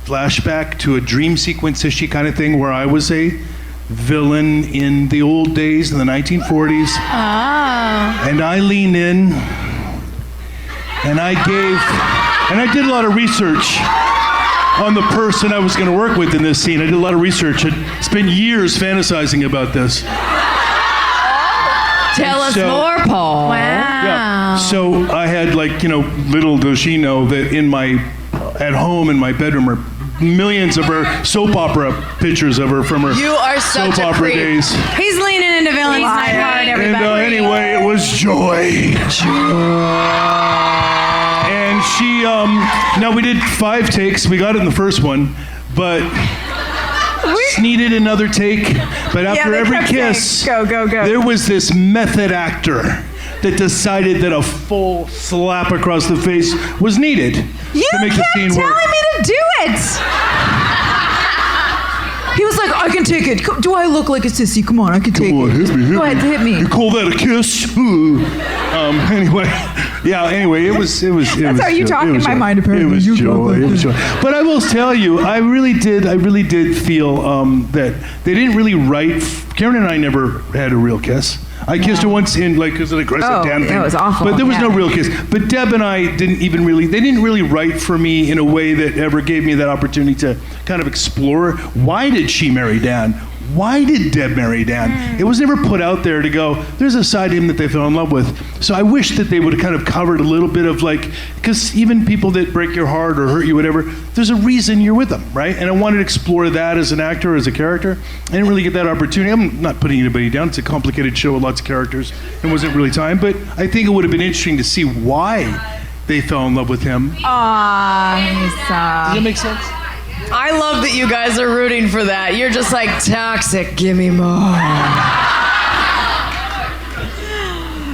Speaker 7: flashback to a dream sequence-ishy kind of thing where I was a villain in the old days in the 1940s. And I leaned in and I did a lot of research on the person I was going to work with in this scene. I did a lot of research. I spent years fantasizing about this.
Speaker 3: Tell us more, Paul.
Speaker 4: Wow.
Speaker 7: Yeah. So I had little does she know that at home in my bedroom are millions of her soap opera pictures of her from her soap opera days.
Speaker 4: He's leaning into Villain's Night hard, everybody.
Speaker 7: And anyway, it was Joy. And she, now we did 5 takes. We got it in the first one, but just needed another take. But after every kiss, there was this method actor that decided that a full slap across the face was needed to make the scene work.
Speaker 5: You kept telling me to do it. He was like, I can take it. Do I look like a sissy? Come on, I can take it.
Speaker 7: Hit me.
Speaker 5: Go ahead, hit me.
Speaker 7: You call that a kiss? Anyway, it was.
Speaker 5: That's how you talk in my mind, apparently.
Speaker 7: It was joy. But I will tell you, I really did feel that they didn't really write. Karen and I never had a real kiss. I kissed her once because of the aggressive Dan thing.
Speaker 5: That was awful.
Speaker 7: But there was no real kiss. But Deb and I they didn't really write for me in a way that ever gave me that opportunity to kind of explore, why did she marry Dan? Why did Deb marry Dan? It was never put out there to go, there's a side of him that they fell in love with. So I wish that they would have kind of covered a little bit of because even people that break your heart or hurt you, whatever, there's a reason you're with them, right? And I wanted to explore that as an actor, as a character. I didn't really get that opportunity. I'm not putting anybody down. It's a complicated show with lots of characters. It wasn't really time, but I think it would have been interesting to see why they fell in love with him. Does that make sense?
Speaker 3: I love that you guys are rooting for that. You're just like, toxic, give me more.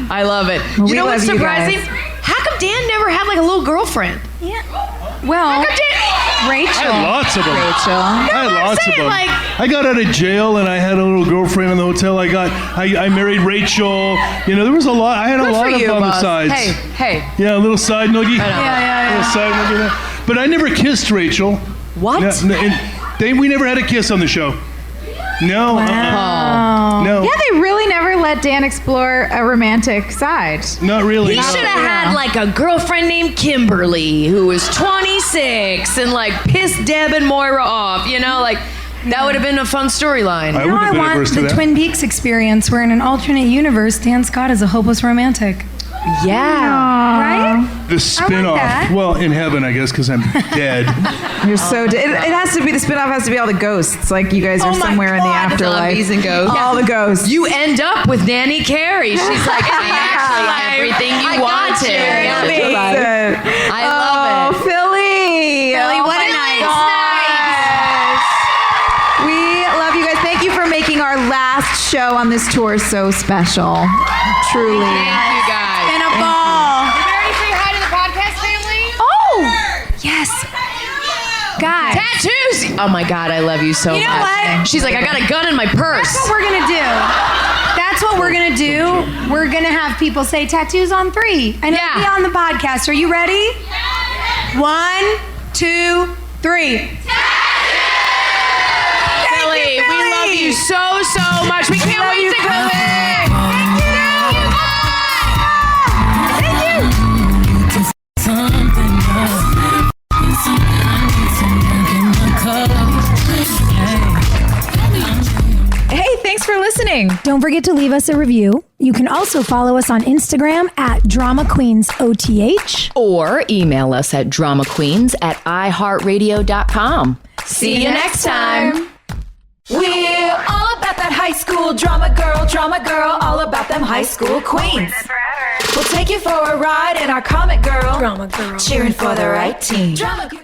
Speaker 3: I love it.
Speaker 5: Well,
Speaker 3: you know what's
Speaker 5: love you
Speaker 3: surprising?
Speaker 5: guys.
Speaker 3: How come Dan never had a little girlfriend?
Speaker 4: Yeah. Well, Rachel.
Speaker 7: I had lots of them.
Speaker 5: Rachel.
Speaker 7: I had lots of them. I got out of jail and I had a little girlfriend in the hotel. I married Rachel. There was a lot. I had a lot of on the sides.
Speaker 3: Hey.
Speaker 7: Yeah, a little side noogie.
Speaker 4: Yeah.
Speaker 7: Little side noogie. But I never kissed Rachel.
Speaker 3: What?
Speaker 7: We never had a kiss on the show. No.
Speaker 5: Wow.
Speaker 7: No.
Speaker 5: Yeah, they really never let Dan explore a romantic side.
Speaker 7: Not really.
Speaker 3: He should have had a girlfriend named Kimberly who was 26 and pissed Deb and Moira off. That would have been a fun storyline.
Speaker 4: Now I want the Twin Peaks experience where in an alternate universe, Dan Scott is a hopeless romantic.
Speaker 3: Yeah.
Speaker 4: Right?
Speaker 7: The spin-off. Well, in heaven, I guess, because I'm dead.
Speaker 5: You're so dead. It has to be, the spin-off has to be all the ghosts. You guys are somewhere in the afterlife.
Speaker 6: Zombies and ghosts.
Speaker 5: All the ghosts.
Speaker 3: You end up with Nanny Carrie. She's like, actually everything you wanted. I love it.
Speaker 5: Philly.
Speaker 4: What a night.
Speaker 5: We love you guys. Thank you for making our last show on this tour so special. Truly.
Speaker 3: Thank you guys.
Speaker 4: And a guys.
Speaker 3: Tattoos! Oh my God, I love you so much.
Speaker 4: You know what?
Speaker 3: She's like, I got a gun in my purse.
Speaker 4: That's what we're gonna do. That's what we're gonna do. We're gonna have people say tattoos on 3. And it'll be on the podcast. Are you ready? 1, 2, 3.
Speaker 3: Philly, we love you so much. We can't wait to come back.
Speaker 5: Hey, thanks for listening.
Speaker 4: Don't forget to leave us a review. You can also follow us on Instagram at Drama Queens OTH.
Speaker 3: Or email us at dramaqueens@iheartradio.com. See you next time.
Speaker 1: We're all about that high school drama girl, all about them high school queens. We'll take you for a ride in our comic girl, cheering for the right team.